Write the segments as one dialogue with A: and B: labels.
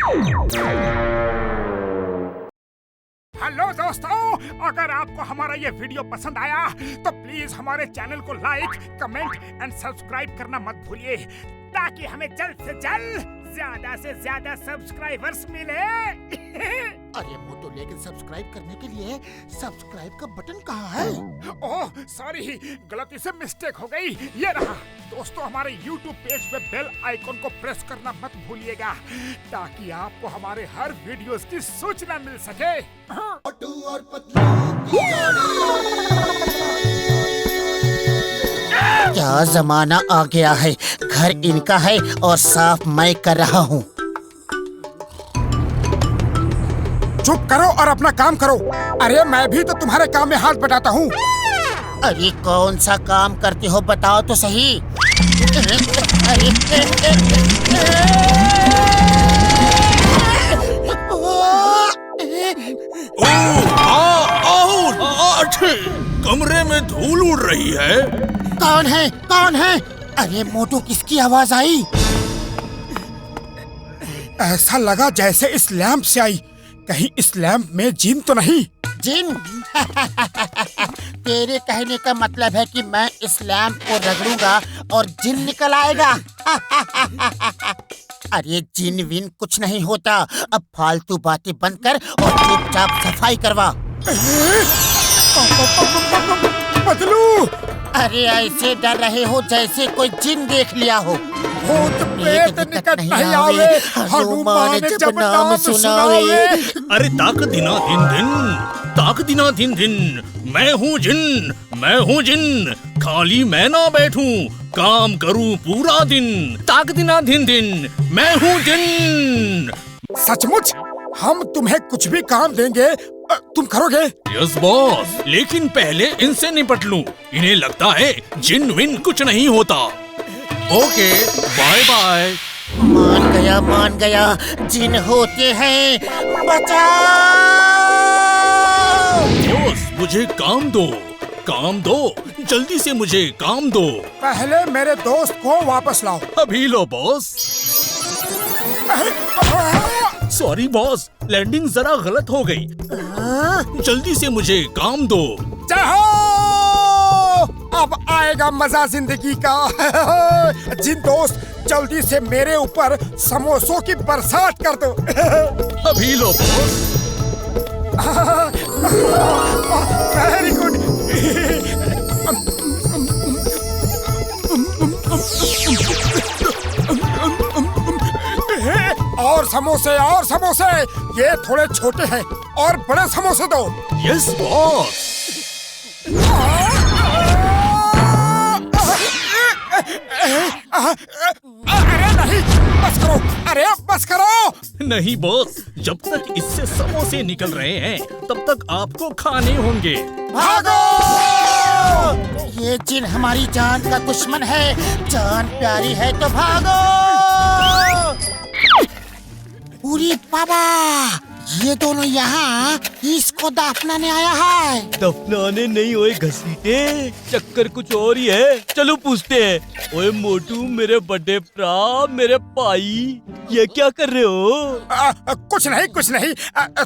A: Hello दोस्तों, अगर आपको हमारा ये वीडियो पसंद आया तो प्लीज हमारे चैनल को लाइक, कमेंट एंड सब्सक्राइब करना मत भूलिए, ताकि हमें जल्द से जल्द ज्यादा से ज्यादा सब्सक्राइबर्स मिले।
B: अरे मोटू, लेकिन सब्सक्राइब करने के लिए सब्सक्राइब का बटन कहाँ है?
A: ओह सॉरी, गलती से मिस्टेक हो गई। ये रहा। दोस्तों, हमारे YouTube पेज पे बेल आइकॉन को प्रेस करना मत भूलिएगा, ताकि आपको हमारे हर वीडियोस की सूचना मिल सके।
B: मोटू और पतलू की क्या जमाना आ गया है। घर इनका है और साफ मैं कर रहा हूँ।
A: चुप करो और अपना काम करो। अरे मैं भी तो तुम्हारे काम में हाथ बटाता हूँ।
B: अरे कौन सा काम करते हो बताओ तो सही।
C: कमरे में धूल उड़ रही है।
B: कौन है? कौन है? अरे मोटू, किसकी आवाज आई?
A: ऐसा लगा जैसे इस लैंप से आई। कहीं इस लैंप में जिन तो नहीं?
B: जिन? तेरे कहने का मतलब है कि मैं इस लैंप को रगड़ूंगा और जिन निकल आएगा। अरे जिन विन कुछ नहीं होता। अब फालतू बातें बंद कर और चुपचाप सफाई करवा।
A: बदलू,
B: अरे ऐसे डर रहे हो जैसे कोई जिन देख लिया हो।
A: भूत प्रेत निकट नहीं आवे, हनुमान जब नाम सुनावे।
C: अरे ताक दिना दिन दिन, ताक दिना दिन दिन, मैं हूँ जिन, खाली मैं ना बैठूं, काम करूं पूरा दिन। ताक दिना दिन दिन, मैं हूँ जिन।
A: सचमुच? हम तुम्हें कुछ भी काम देंगे, तुम करोगे?
C: यस बॉस, लेकिन पहले इनसे निपट लूं। इन्हें लगता है जिन विन कुछ नहीं होता। Okay, bye bye.
B: मान गया, जिन होते हैं। बचाओ!
C: बॉस, मुझे काम दो, जल्दी से मुझे काम दो।
A: पहले मेरे दोस्त को वापस लाओ।
C: अभी लो बॉस। सॉरी बॉस, लैंडिंग जरा गलत हो गई। जल्दी से मुझे काम दो।
A: जाओ, अब आएगा मजा जिंदगी का। जिन दोस्त, जल्दी से मेरे ऊपर समोसों की बरसात कर दो।
C: अभी लो बॉस।
A: Very good. और समोसे, ये थोड़े छोटे हैं, और बड़े समोसे दो।
C: Yes boss.
A: अरे नहीं, बस करो। अरे बस करो।
C: नहीं बॉस, जब तक इससे समोसे निकल रहे हैं तब तक आपको खाने होंगे।
B: भागो! ये जिन हमारी जान का दुश्मन है। जान प्यारी है तो भागो! पूरी बाबा, ये दोनों यहाँ इसको दफनाने आया है।
D: दफनाने नहीं ओए घसीटे, चक्कर कुछ और ही है। चलो पूछते हैं। ओए मोटू, मेरे बड़े भरा, मेरे भाई, ये क्या कर रहे हो?
A: कुछ नहीं।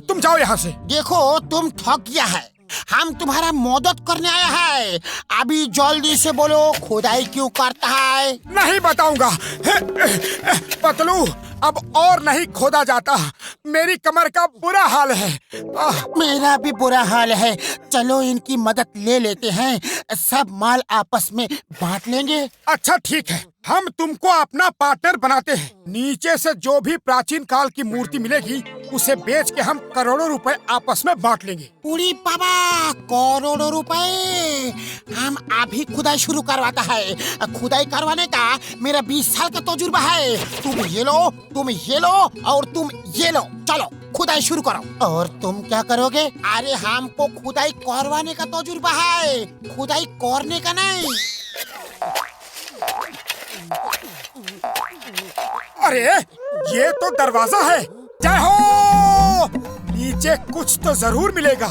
A: तुम जाओ यहाँ से।
B: देखो, तुम ठग गया है। हम तुम्हारा मदद करने आया है। अभी जल्दी से बोलो, खुदाई क्यों करता है?
A: नहीं बताऊंगा। पतलू, अब और नहीं खोदा जाता। मेरी कमर का बुरा हाल है।
B: मेरा भी बुरा हाल है। चलो इनकी मदद ले लेते हैं, सब माल आपस में बांट लेंगे।
A: अच्छा ठीक है, हम तुमको अपना पार्टनर बनाते हैं। नीचे से जो भी प्राचीन काल की मूर्ति मिलेगी, उसे बेच के हम करोड़ों रुपए आपस में बांट लेंगे।
B: पूरी बाबा, करोड़ों रुपए! हम अभी खुदाई शुरू करवाता है। खुदाई करवाने का मेरा 20 साल का तजुर्बा है। तुम ये लो और तुम ये लो। चलो खुदाई शुरू करो। और तुम क्या करोगे? अरे हमको खुदाई करवाने का तजुर्बा है, खुदाई करने का नहीं।
A: अरे ये तो दरवाजा है। जय हो! नीचे कुछ तो जरूर मिलेगा।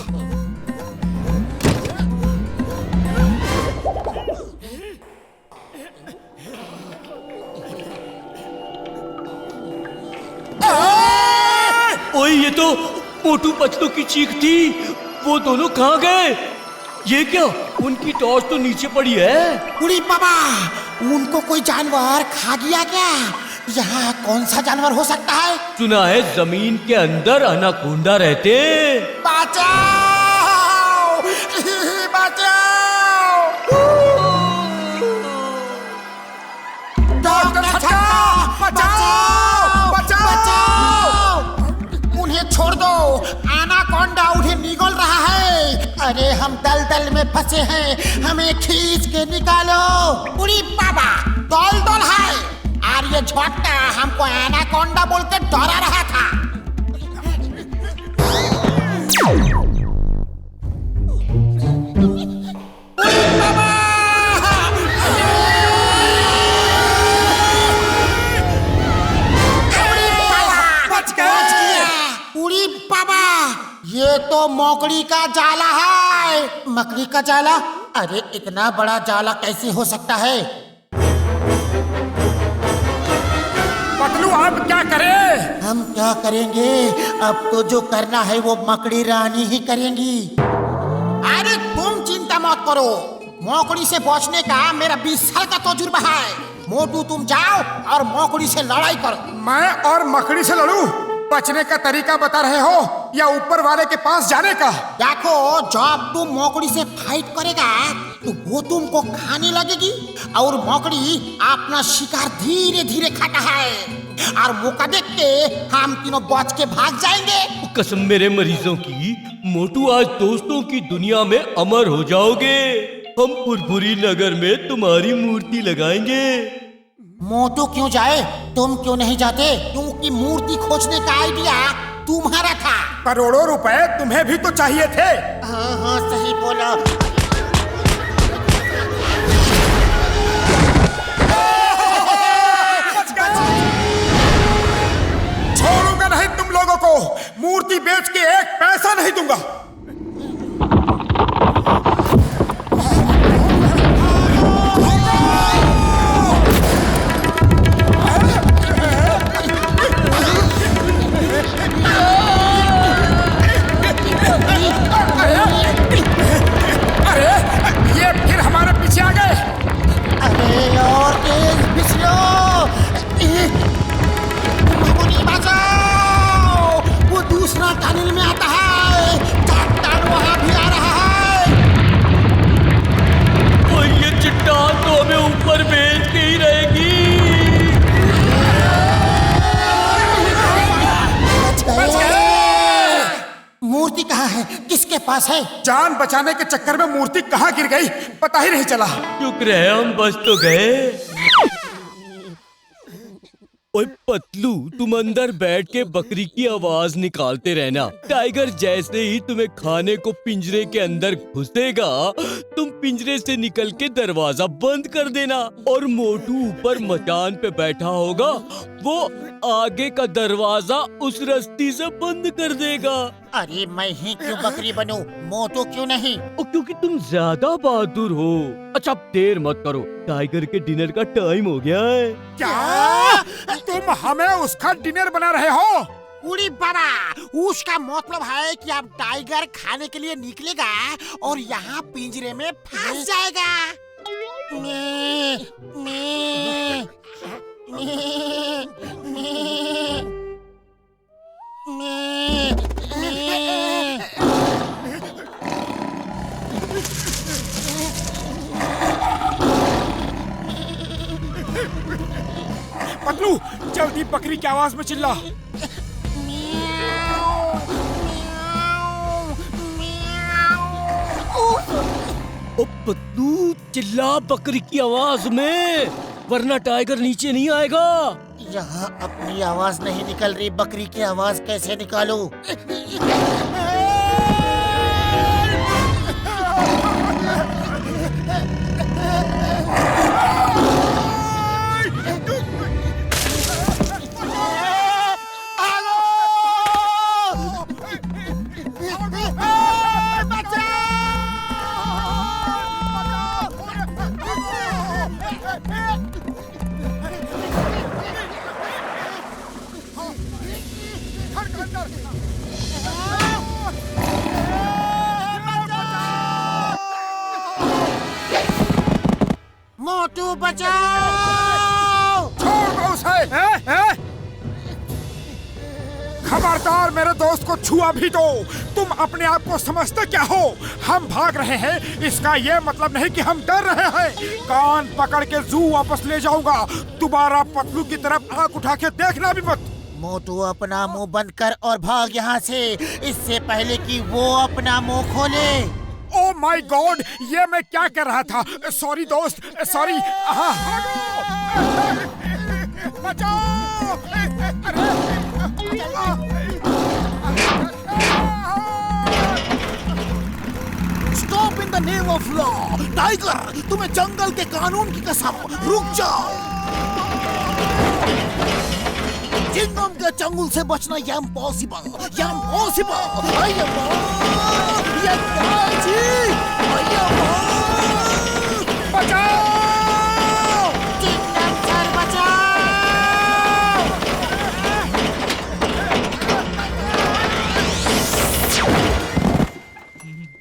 A: आ!
D: ओए ये तो मोटू पतलू की चीख थी। वो दोनों कहाँ गए? ये क्या, उनकी टॉर्च तो नीचे पड़ी है।
B: उड़ी बाबा, उनको कोई जानवर खा गया क्या? यहाँ कौन सा जानवर हो सकता है?
D: सुना है जमीन के अंदर अनाकोंडा रहते।
B: बचाओ! बचाओ! डॉक्टर छक्का! बचाओ! बचाओ! उन्हें छोड़ दो, एनाकोंडा उन्हें निगल रहा है। अरे हम दलदल में फंसे हैं, हमें खींच के निकालो। उड़ी बाबा, दलदल है और ये झोटा हमको एनाकोंडा बोल के डरा रहा था। उड़ी बाबा! उड़ी बाबा!
A: बच गया।
B: उड़ी बाबा, ये तो मकड़ी का जाला है। मकड़ी का जाला? अरे इतना बड़ा जाला कैसे हो सकता है?
A: पतलू आप क्या करें?
B: हम क्या करेंगे? अब तो जो करना है वो मकड़ी रानी ही करेंगी। अरे तुम चिंता मत करो, मकड़ी से बचने का मेरा 20 साल का तजुर्बा है। मोटू तुम जाओ और मकड़ी से लड़ाई करो।
A: मैं और मकड़ी से लड़ूं? बचने का तरीका बता रहे हो या ऊपर वाले के पास जाने का?
B: देखो, जब तुम मकड़ी से फाइट करेगा तो वो तुमको खाने लगेगी और मकड़ी अपना शिकार धीरे धीरे खाता है और मौका देख के हम तीनों बच के भाग जाएंगे।
D: कसम मेरे मरीजों की, मोटू आज दोस्तों की दुनिया में अमर हो जाओगे। हम फुरफुरी नगर में तुम्हारी मूर्ति लगाएंगे।
B: मोटू क्यों जाए, तुम क्यों नहीं जाते? क्योंकि मूर्ति खोजने का आइडिया तुम्हारा था।
A: करोड़ों रुपए तुम्हें भी तो चाहिए थे।
B: हाँ हाँ सही बोला।
A: छोड़ूंगा नहीं तुम लोगों को, मूर्ति बेच के एक पैसा नहीं दूंगा। अरे ये फिर हमारे पीछे आ गए।
B: अरे और तेज फिसलो! मकड़ी बचाओ! वो दूसरा टनल में आता है। चट्टान वहाँ भी आ रहा है।
D: और ये चट्टान तो हमें ऊपर भेज के ही रहेगी।
B: बच गए। मूर्ति कहाँ है? किसके पास है?
A: जान बचाने के चक्कर में मूर्ति कहाँ गिर गई पता ही नहीं चला।
D: चुप रहे, हम बच तो गए। ओए पतलू, तुम अंदर बैठ के बकरी की आवाज निकालते रहना। टाइगर जैसे ही तुम्हें खाने को पिंजरे के अंदर घुसेगा, तुम पिंजरे से निकल के दरवाजा बंद कर देना। और मोटू ऊपर मचान पे बैठा होगा, वो आगे का दरवाजा उस रस्सी से बंद कर देगा।
B: अरे मैं ही क्यों बकरी बनूं? मोटू क्यों नहीं?
D: क्योंकि तुम ज्यादा बहादुर हो। अच्छा अब देर मत करो, टाइगर के डिनर का टाइम हो गया है।
A: क्या तुम हमें उसका डिनर बना रहे हो?
B: उड़ी बाबा, उसका मतलब है कि अब टाइगर खाने के लिए निकलेगा और यहाँ पिंजरे में फंस जाएगा। मैं, मैं, मैं, मैं,
A: पतलू जल्दी बकरी की आवाज में चिल्ला।
D: ओ पतलू, चिल्ला बकरी की आवाज में, वरना टाइगर नीचे नहीं आएगा।
B: यहाँ अपनी आवाज नहीं निकल रही, बकरी की आवाज कैसे निकालूं? मोटू बचाओ!
A: छोड़ दो उसे! खबरदार, मेरे दोस्त को छुआ भी दो। तुम अपने आप को समझते क्या हो? हम भाग रहे हैं, इसका ये मतलब नहीं कि हम डर रहे हैं। कान पकड़ के जू वापस ले जाऊंगा। दोबारा पतलू की तरफ आंख उठा के देखना भी मत।
B: मोटू, अपना मुंह बंद कर और भाग यहाँ से, इससे पहले कि वो अपना मुंह खोले।
A: ओह माय गॉड, ये मैं क्या कर रहा था? सॉरी दोस्त, सॉरी। बचाओ!
B: Stop in the name of law! Tiger, तुम्हें जंगल के कानून की कसम, रुक जाओ! चिंगम के चंगुल से बचना ये इम्पॉसिबल, ये इम्पॉसिबल!
A: बचाओ!
B: चिंगम सर बचाओ!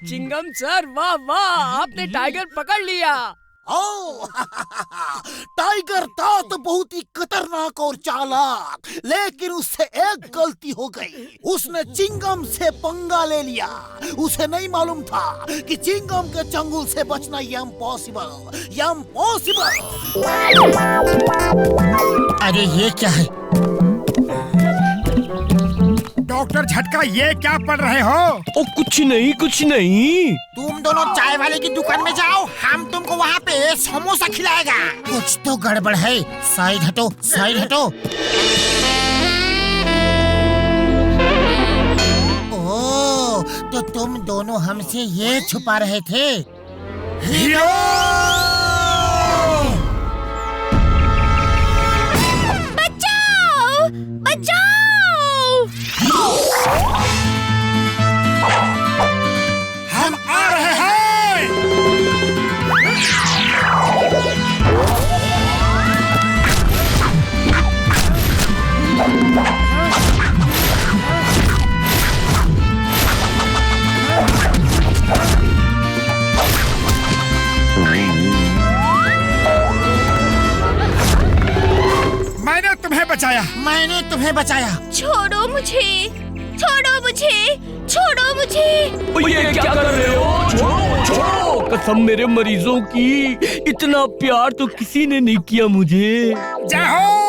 E: चिंगम सर, वाह वाह, आपने टाइगर पकड़ लिया।
B: ओ, टाइगर था तो बहुत ही खतरनाक और चालाक, लेकिन उससे एक गलती हो गई। उसने चिंगम से पंगा ले लिया। उसे नहीं मालूम था कि चिंगम के चंगुल से बचना ये इम्पॉसिबल, ये इम्पॉसिबल। अरे ये क्या है?
A: डॉक्टर झटका, ये क्या पढ़ रहे हो?
D: ओ कुछ नहीं, कुछ नहीं।
B: तुम दोनों चाय वाले की दुकान में जाओ, हम तुमको वहाँ पे समोसा खिलाएगा। कुछ तो गड़बड़ है। साइड हटो, साइड हटो। ओह, तो तुम दोनों हमसे ये छुपा रहे थे?
A: हीरो!
E: बचाओ! बचाओ!
A: हम आ रहे हैं! मैंने तुम्हें बचाया।
B: मैंने तुम्हें बचाया।
F: छोड़ो मुझे, छोड़ो मुझे, छोड़ो मुझे।
D: ओ ये क्या कर रहे हो? छोड़ो, छोड़ो। कसम मेरे मरीजों की, इतना प्यार तो किसी ने नहीं किया मुझे।
A: जय हो!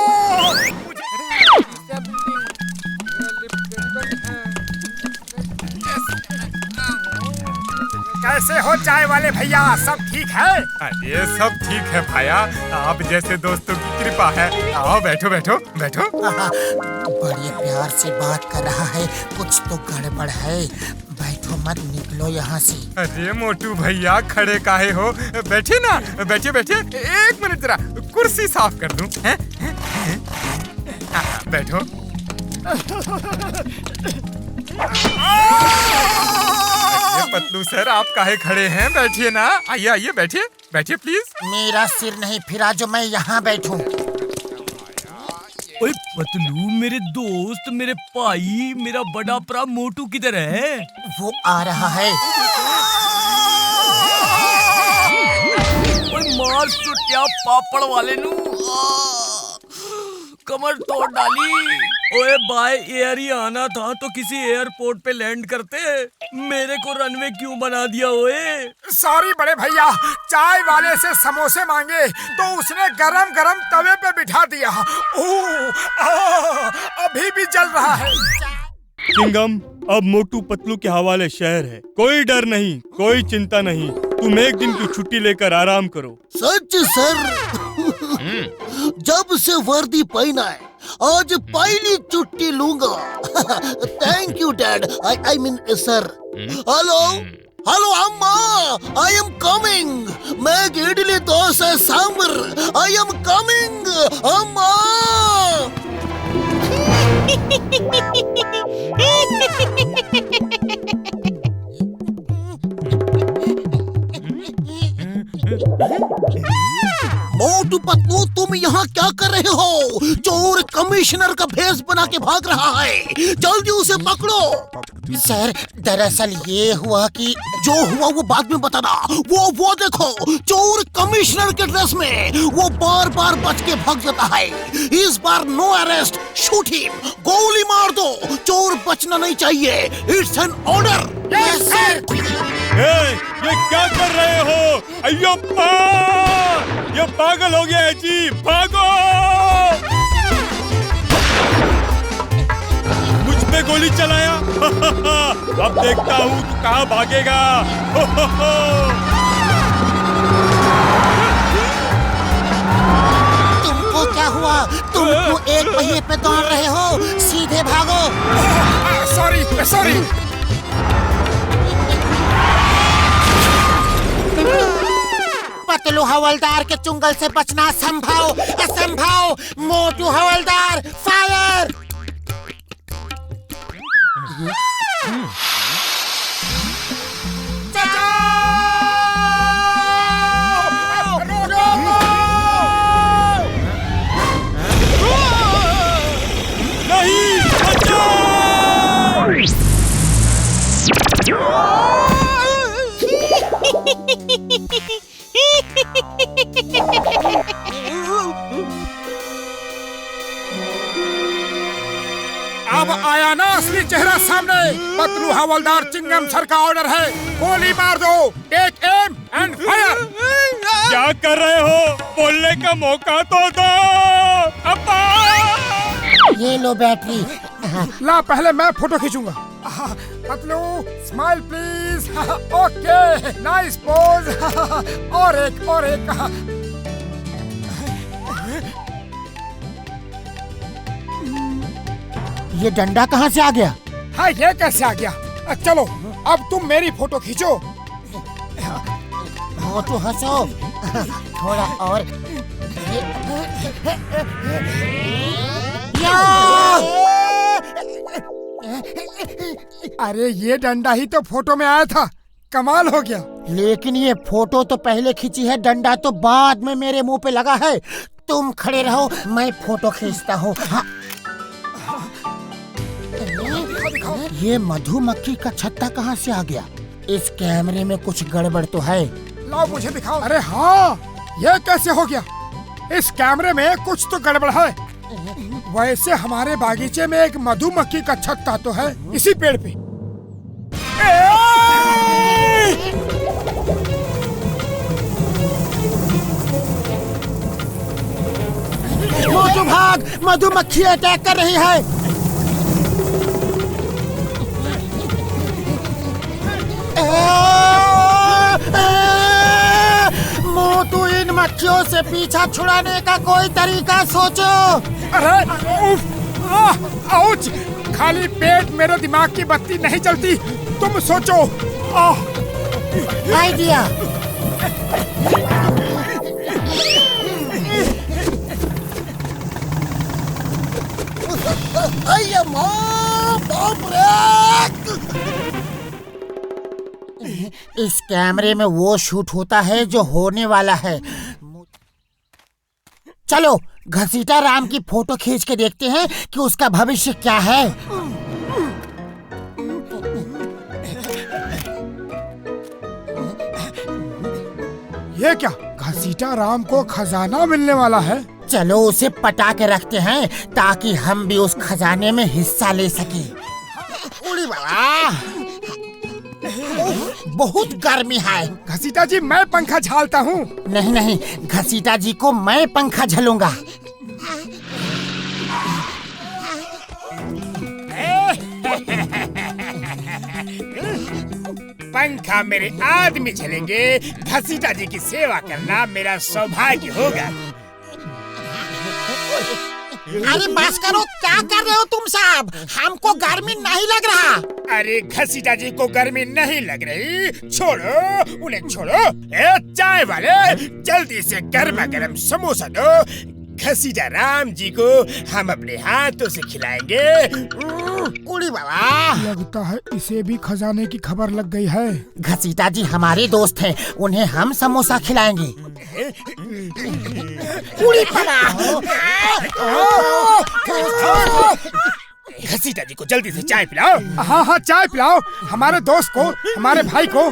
A: कैसे हो चाय वाले भैया, सब ठीक है?
G: अरे सब ठीक है भाया, आप जैसे दोस्तों की कृपा है। आओ बैठो बैठो बैठो।
B: बड़े प्यार से बात कर रहा है, कुछ तो गड़बड़ है। बैठो मत, निकलो यहाँ से।
G: अरे मोटू भैया, खड़े काहे हो? बैठे ना, बैठे बैठे। एक मिनट जरा कुर्सी साफ कर दूं। हैं? बैठो। पतलू सर, आप काहे खड़े हैं? बैठिए ना, आइए आइए, बैठिए बैठिए प्लीज।
B: मेरा सिर नहीं फिरा जो मैं यहाँ बैठूं।
D: ओए पतलू, मेरे दोस्त, मेरे भाई, मेरा बड़ा भरा मोटू किधर है?
B: वो आ रहा है।
D: ओए मार चुटिया पापड़ वाले नू, कमर तोड़ डाली। ओए बाय एयर ही आना था तो किसी एयरपोर्ट पे लैंड करते, मेरे को रनवे क्यों बना दिया? ओए
A: सॉरी बड़े भैया, चाय वाले से समोसे मांगे तो उसने गरम गरम तवे पे बिठा दिया। अभी भी जल रहा है।
H: चिंगम, अब मोटू पतलू के हवाले शहर है। कोई डर नहीं, कोई चिंता नहीं। तुम एक दिन की छुट्टी लेकर आराम करो।
B: सच सर, जब से वर्दी पहना है आज पहली छुट्टी लूंगा। Thank you dad, I mean sir. Hello hello अम्मा, आई एम कमिंग। मैग idli dosa sambar, I am coming अम्मा। मोटू पतलू, तुम तुम यहाँ क्या कर रहे हो? चोर कमिश्नर का भेष बना के भाग रहा है, जल्दी उसे पकड़ो। सर दरअसल ये हुआ कि जो हुआ वो बाद में बताना। वो देखो, चोर कमिश्नर के ड्रेस में, वो बार बार बच के भाग जाता है। इस बार नो अरेस्ट, शूट हिम, गोली मार दो, चोर बचना नहीं चाहिए। It's an order. Yes sir.
H: ये क्या कर रहे हो? अय्योप्पा, ये पागल हो गया है जी, भागो! मुझ पे गोली चलाया। अब देखता हूँ तू कहाँ भागेगा।
B: तुमको क्या हुआ? तुम क्यों एक पहिए पे दौड़ रहे हो? सीधे भागो।
A: सॉरी।
B: पतलू हवलदार के चुंगल से बचना असंभव। मोटू हवलदार, फायर!
H: नहीं,
A: अब आया ना असली चेहरा सामने। पतलू हवलदार चिंगम सर का ऑर्डर है, गोली मार दो। Take M and fire.
H: क्या कर रहे हो? बोलने का मौका तो दो। अब्बा!
B: ये लो बैटरी।
A: ला, पहले मैं फोटो खींचूंगा। Patlu smile please. Okay, nice pose. और एक।
B: ये डंडा कहाँ से आ गया?
A: हाँ, ये कैसे आ गया? चलो अब तुम मेरी फोटो खींचो।
B: मोटू हंसो, थोड़ा और।
A: अरे ये डंडा ही तो फोटो में आया था, कमाल हो गया।
B: लेकिन ये फोटो तो पहले खींची है, डंडा तो बाद में मेरे मुंह पे लगा है। तुम खड़े रहो, मैं फोटो खींचता हूँ। हाँ। ये मधुमक्खी का छत्ता कहाँ से आ गया? इस कैमरे में कुछ गड़बड़ तो है।
A: लाओ मुझे दिखाओ। अरे हाँ, ये कैसे हो गया? इस कैमरे में कुछ तो गड़बड़ है। वैसे हमारे बागीचे में एक मधुमक्खी का छत्ता तो है, इसी पेड़ पे।
B: मोटू भाग, मधुमक्खी अटैक कर रही है। मोटू, इन मक्खियों से पीछा छुड़ाने का कोई तरीका सोचो।
A: अरे आउच! खाली पेट मेरे दिमाग की बत्ती नहीं चलती, तुम सोचो।
B: आइडिया। इस कैमरे में वो शूट होता है जो होने वाला है। चलो घसीटा राम की फोटो खींच के देखते हैं कि उसका भविष्य क्या है।
A: ये क्या? घसीटा राम को खजाना मिलने वाला है।
B: चलो उसे पटा के रखते हैं ताकि हम भी उस खजाने में हिस्सा ले सके। उड़ी बाबा, बहुत गर्मी है।
A: घसीटा जी, मैं पंखा झालता हूँ।
B: नहीं, घसीटा जी को मैं पंखा झलूंगा।
A: पंखा मेरे आदमी झलेंगे, घसीटा जी की सेवा करना मेरा सौभाग्य होगा।
B: अरे बस करो, क्या कर रहे हो तुम साहब? हमको गर्मी नहीं लग रहा।
A: अरे घसीटा जी को गर्मी नहीं लग रही, छोड़ो उन्हें, छोड़ो। ए चाय वाले, जल्दी से गर्मा गर्म समोसा दो, घसीटा राम जी को हम अपने हाथों से खिलाएंगे।
B: उड़ी बाबा,
A: लगता है इसे भी खजाने की खबर लग गई है।
B: घसीटा जी हमारे दोस्त हैं, उन्हें हम समोसा खिलाएंगे। उड़ी बाबा,
A: घसीटा जी को जल्दी से चाय पिलाओ। हाँ हाँ, चाय पिलाओ हमारे दोस्त को, हमारे भाई को।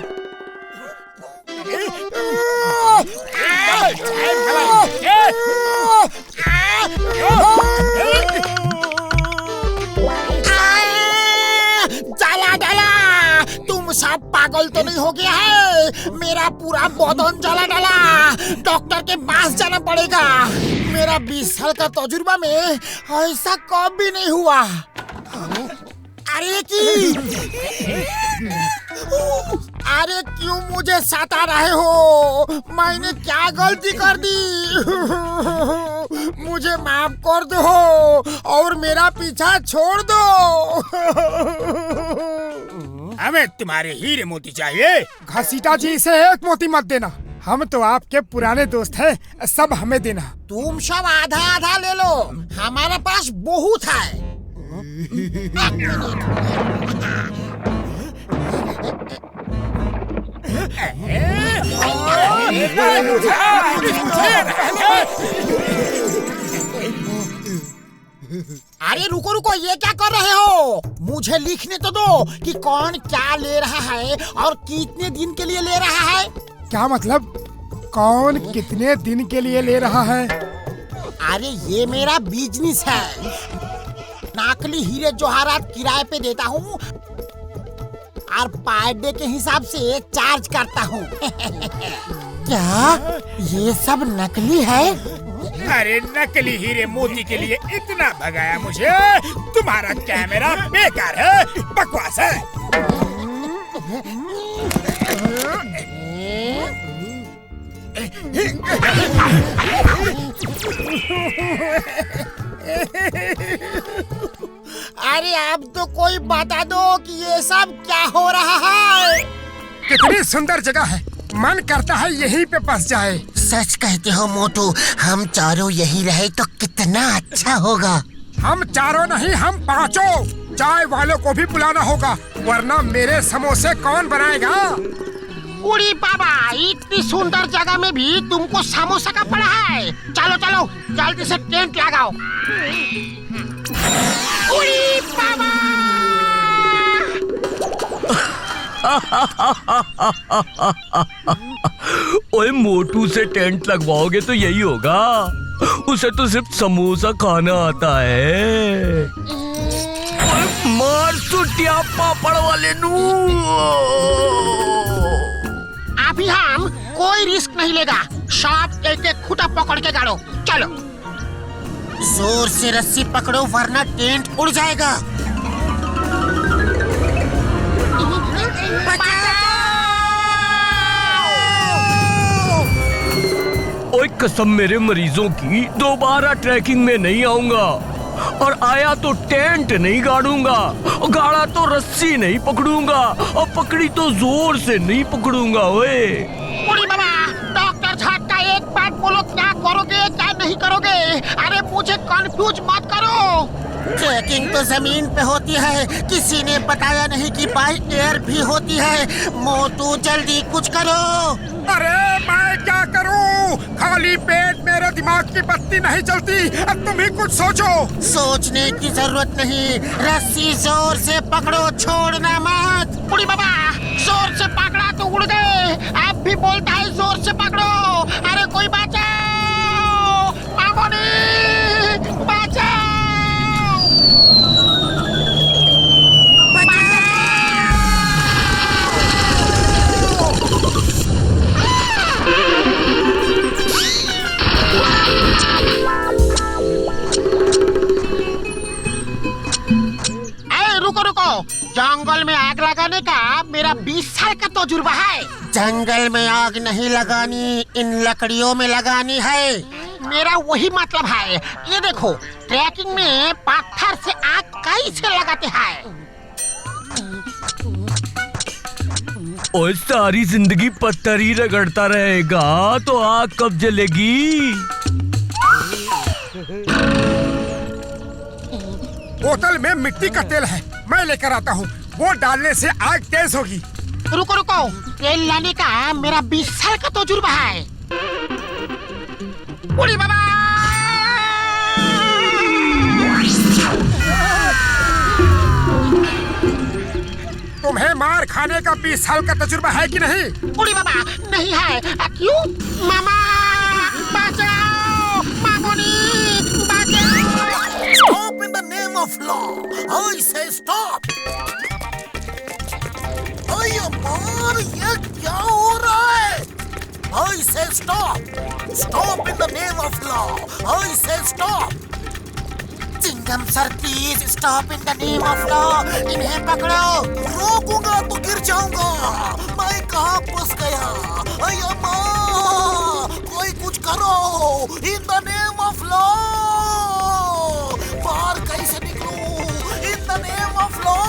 B: जला डाला, तुम सब पागल तो नहीं हो गया है? मेरा पूरा बदन जला डाला, डॉक्टर के पास जाना पड़ेगा। मेरा 20 साल का तजुर्बा में ऐसा कभी नहीं हुआ। अरे क्यों मुझे सता रहे हो? मैंने क्या गलती कर दी? मुझे माफ कर दो और मेरा पीछा छोड़ दो।
A: हमें तुम्हारे हीरे मोती चाहिए। घसीटा जी से एक मोती मत देना, हम तो आपके पुराने दोस्त हैं, सब हमें देना।
B: तुम सब आधा आधा ले लो, हमारे पास बहुत है। अरे रुको रुको, ये क्या कर रहे हो? मुझे लिखने तो दो कि कौन क्या ले रहा है और कितने दिन के लिए ले रहा है।
A: क्या मतलब? कौन कितने दिन के लिए ले रहा है?
B: अरे ये मेरा बिजनेस है, नकली हीरे जवाहरात किराए पे देता हूँ और पर डे के हिसाब से चार्ज करता हूँ। क्या ये सब नकली है?
A: अरे नकली हीरे मोती के लिए इतना भगाया मुझे? तुम्हारा कैमरा बेकार है, बकवास है।
B: अरे अब तो कोई बता दो कि ये सब क्या हो रहा है?
A: कितनी सुंदर जगह है, मन करता है यहीं पे बस जाए।
B: सच कहते हो मोटू, हम चारों यहीं रहे तो कितना अच्छा होगा।
A: हम चारों नहीं, हम पांचों। चाय वालों को भी बुलाना होगा, वरना मेरे समोसे कौन बनाएगा?
B: उड़ी बाबा, इतनी सुंदर जगह में भी तुमको समोसा का पड़ा है। चलो चलो जल्दी से टेंट लगाओ। उड़ी बाबा,
D: ओए मोटू से टेंट लगवाओगे तो यही होगा, उसे तो सिर्फ समोसा खाना आता है। मार सुटिया पापड़ वाले नू।
B: अभी हम कोई रिस्क नहीं लेगा, सब एक एक खूंटा पकड़ के गाड़ो। चलो जोर से रस्सी पकड़ो वरना टेंट उड़ जाएगा।
D: ओए कसम मेरे मरीजों की, दोबारा ट्रैकिंग में नहीं आऊंगा, और आया तो टेंट नहीं गाड़ूंगा, गाड़ा तो रस्सी नहीं पकड़ूंगा, और पकड़ी तो जोर से नहीं पकड़ूंगा। ओए
B: उड़ी बाबा, डॉक्टर झटका एक बात बोलो, क्या करोगे क्या नहीं करोगे? अरे मुझे कंफ्यूज मत करो। ट्रैकिंग तो जमीन पे होती है, किसी ने बताया नहीं कि बाय एयर भी होती है। मोटू जल्दी कुछ करो।
A: अरे मैं क्या करूं? खाली पेट मेरे दिमाग की बत्ती नहीं चलती, अब तुम ही कुछ सोचो।
B: सोचने की जरूरत नहीं, रस्सी जोर से पकड़ो, छोड़ना मत। उड़ी बाबा, जोर से पकड़ा तो उड़ गए, अब भी बोलता है जोर से पकड़ो। अरे कोई बचाओ, मामोनी बचाओ। जंगल में आग लगाने का मेरा 20 साल का तजुर्बा है। जंगल में आग नहीं लगानी, इन लकड़ियों में लगानी है। मेरा वही मतलब है। ये देखो, ट्रैकिंग में पत्थर से आग कैसे लगाते हैं।
D: ओए सारी जिंदगी पत्थर ही रगड़ता रहेगा तो आग कब जलेगी?
A: बोतल में मिट्टी का तेल है, मैं लेकर आता हूँ। वो डालने से आग तेज होगी।
B: रुको रुको, तेल लाने का मेरा 20 साल का तजुर्बा है। उड़ी बाबा!
A: तुम्हें मार खाने का 20 साल का तजुर्बा है कि नहीं?
B: उड़ी बाबा नहीं है। क्यों? मामा बचाओ! मामोनी बचाओ! Stop in the name of law. I say stop. अरे यार, ये क्या हो रहा है? I say stop. Stop in the name of law. I say stop. Chingam sir please stop in the name of law. इन्हें पकड़ो। रोकूंगा तो गिर जाऊंगा। मैं कहाँ फंस गया? अय्या माँ, कोई कुछ करो in the name of law. बाहर कैसे निकलूं in the name of law?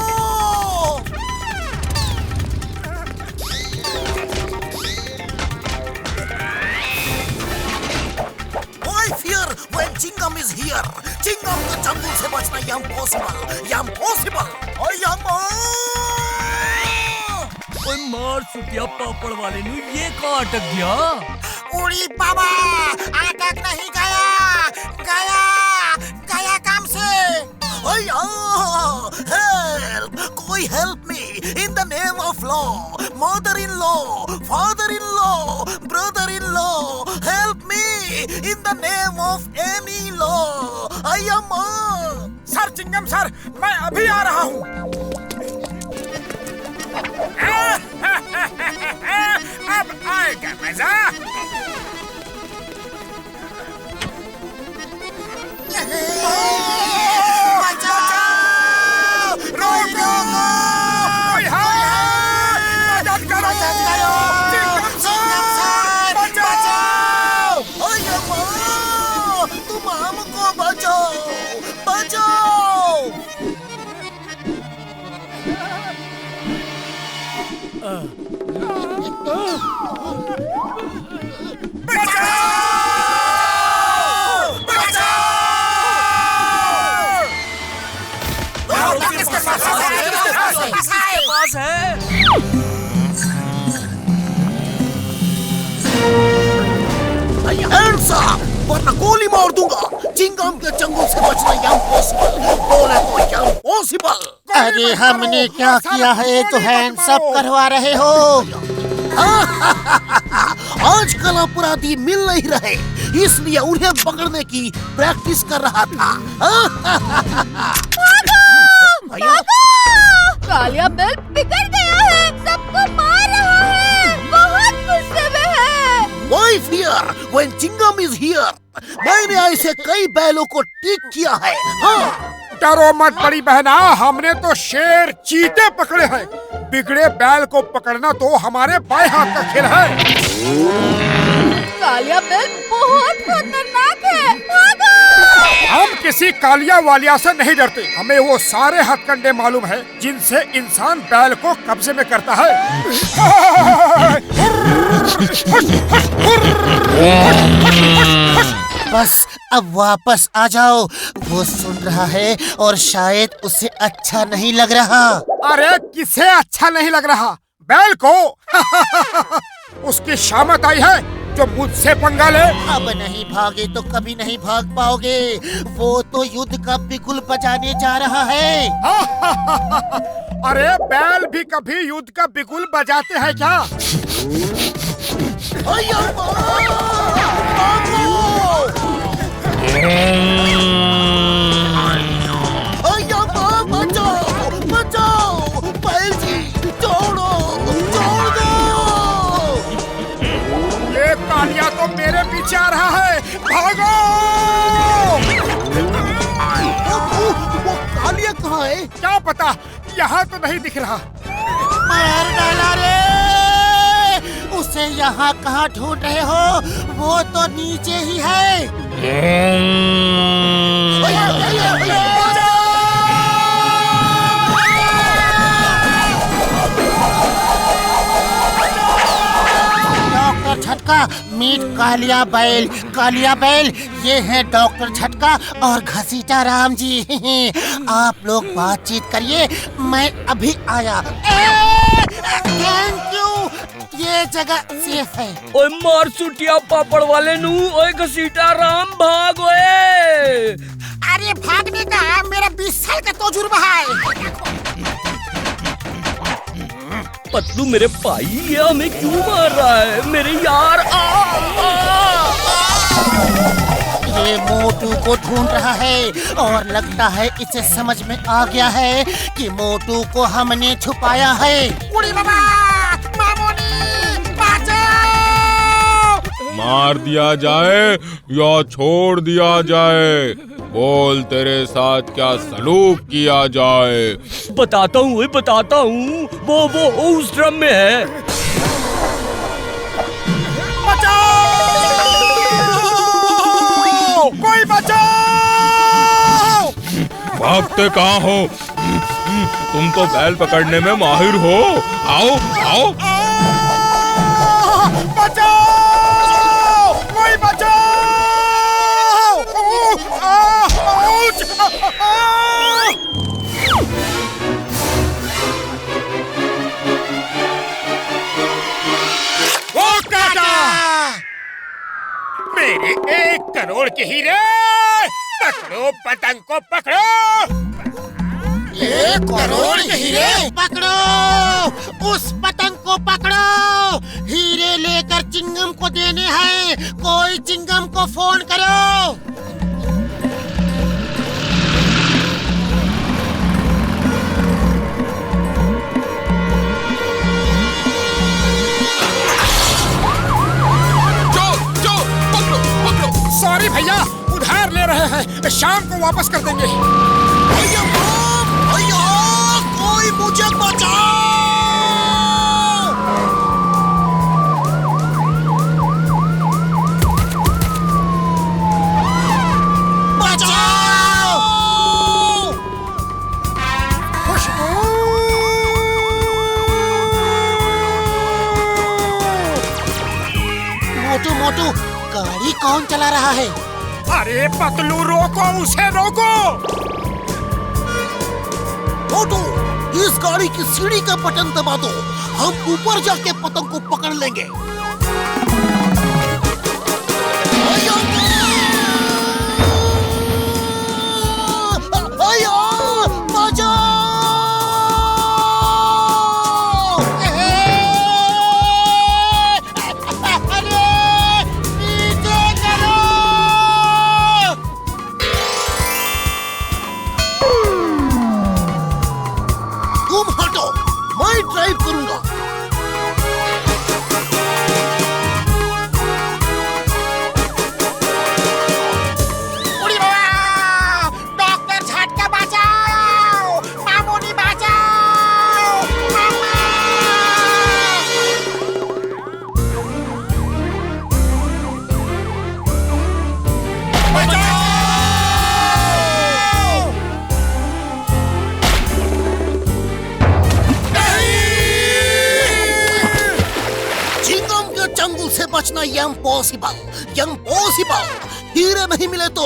B: Why fear when Chingam is here? Chingam के जंगल से बचना impossible.
D: ओए मार सुटिया पापड़ वाले नु ये कहाँ अटक गया?
B: उड़ी बाबा अटक नहीं गया काम से। हेल्प, कोई help me in the name of law. Mother in law, father in law, brother in law, help me in the name of any law.
A: Sir Chingam sir, मैं अभी आ रहा हूँ। अब आएगा मजा।
B: तुम हमको बचाओ।
D: पास है।
B: Hands up, वरना गोली मार दूंगा। चिंगम के जंगल से बचना impossible। बोले तो impossible। अरे हमने क्या किया है तो हैंड्स अप करवा रहे हो? आजकल अपराधी मिल नहीं रहे, इसलिए उन्हें पकड़ने की प्रैक्टिस कर रहा था।
F: कालिया बेल बिगड़ गया है, सबको मार रहा है, बहुत गुस्से में है।
B: Why fear when Chingam is here? मैंने ऐसे कई बैलों को ठीक किया है। हाँ।
A: डरो मत बड़ी बहना, हमने तो शेर चीते पकड़े हैं। बिगड़े बैल को पकड़ना तो हमारे बाएं हाथ का खेल है।
F: कालिया बेल बहुत खतरनाक है, भागो!
A: हम किसी कालिया वालिया से नहीं डरते। हमें वो सारे हथकंडे मालूम है जिनसे इंसान बैल को कब्जे में करता है।
B: बस अब वापस आ जाओ। वो सुन रहा है और शायद उसे अच्छा नहीं लग रहा।
A: अरे किसे अच्छा नहीं लग रहा? बैल को। उसकी शामत आई है जो मुझसे पंगा ले।
B: अब नहीं भागे तो कभी नहीं भाग पाओगे। वो तो युद्ध का बिगुल बजाने जा रहा है।
A: अरे बैल भी कभी युद्ध का बिगुल बजाते हैं क्या?
B: बचाओ बैल जी, छोड़ दो।
A: ये कालिया तो मेरे पीछे आ रहा है, भागो!
B: वो कालिया कहाँ है?
A: क्या पता, यहाँ तो नहीं दिख रहा।
B: मार डाला रे! उसे यहाँ कहाँ ढूंढ रहे हो? वो तो नीचे ही है। डॉक्टर झटका, मीट कालिया बैल कालिया बैल, ये है डॉक्टर झटका और घसीटा राम जी। आप लोग बातचीत करिए, मैं अभी आया। थैंक यू, ये जगह सेफ है।
D: ओए मार सुटिया पापड़ वाले नू, ओए घसीटा राम भाग ओए।
B: अरे भागने का मेरा 20 साल का तजुर्बा है।
D: पतलू मेरे भाई, ये हमें क्यों मार रहा है मेरे यार?
B: ये मोटू को ढूंढ रहा है और लगता है इसे समझ में आ गया है कि मोटू को हमने छुपाया है। उड़ी बाबा, मामोनी, बचाओ!
I: मार दिया जाए या छोड़ दिया जाए? बोल, तेरे साथ क्या सलूक किया जाए?
D: बताता हूँ, बताता हूँ। वो उस ड्रम में है।
A: बचाओ! कोई बचाओ!
I: भागते कहाँ हो? तुम तो बैल पकड़ने में माहिर हो। आओ आओ।
A: बचाओ! कोई बचाओ! वो काटा! मेरे 1 करोड़ के हीरे! पकड़ो पतंग को, पकड़ो!
B: 1 करोड़ के हीरे पकड़ो, उस पतंग को पकड़ो। हीरे लेकर चिंगम को देने हैं, कोई चिंगम को फोन करो।
A: सॉरी भैया, उधार ले रहे हैं, शाम को वापस कर देंगे।
B: भैया, कोई मुझे बचाओ! बचाओ! मोटू मोटू, गाड़ी कौन चला रहा है?
A: अरे पतलू, रोको उसे, रोको!
B: मोटू, इस गाड़ी की सीढ़ी का बटन दबा दो, हम ऊपर जाके पतंग को पकड़ लेंगे। ड्राइव करूंगा। उड़ी बाबा, डॉक्टर झटका बचाओ, मामूनी बचाओ, मामा! चंगुल से बचना इम्पॉसिबल। हीरे नहीं मिले तो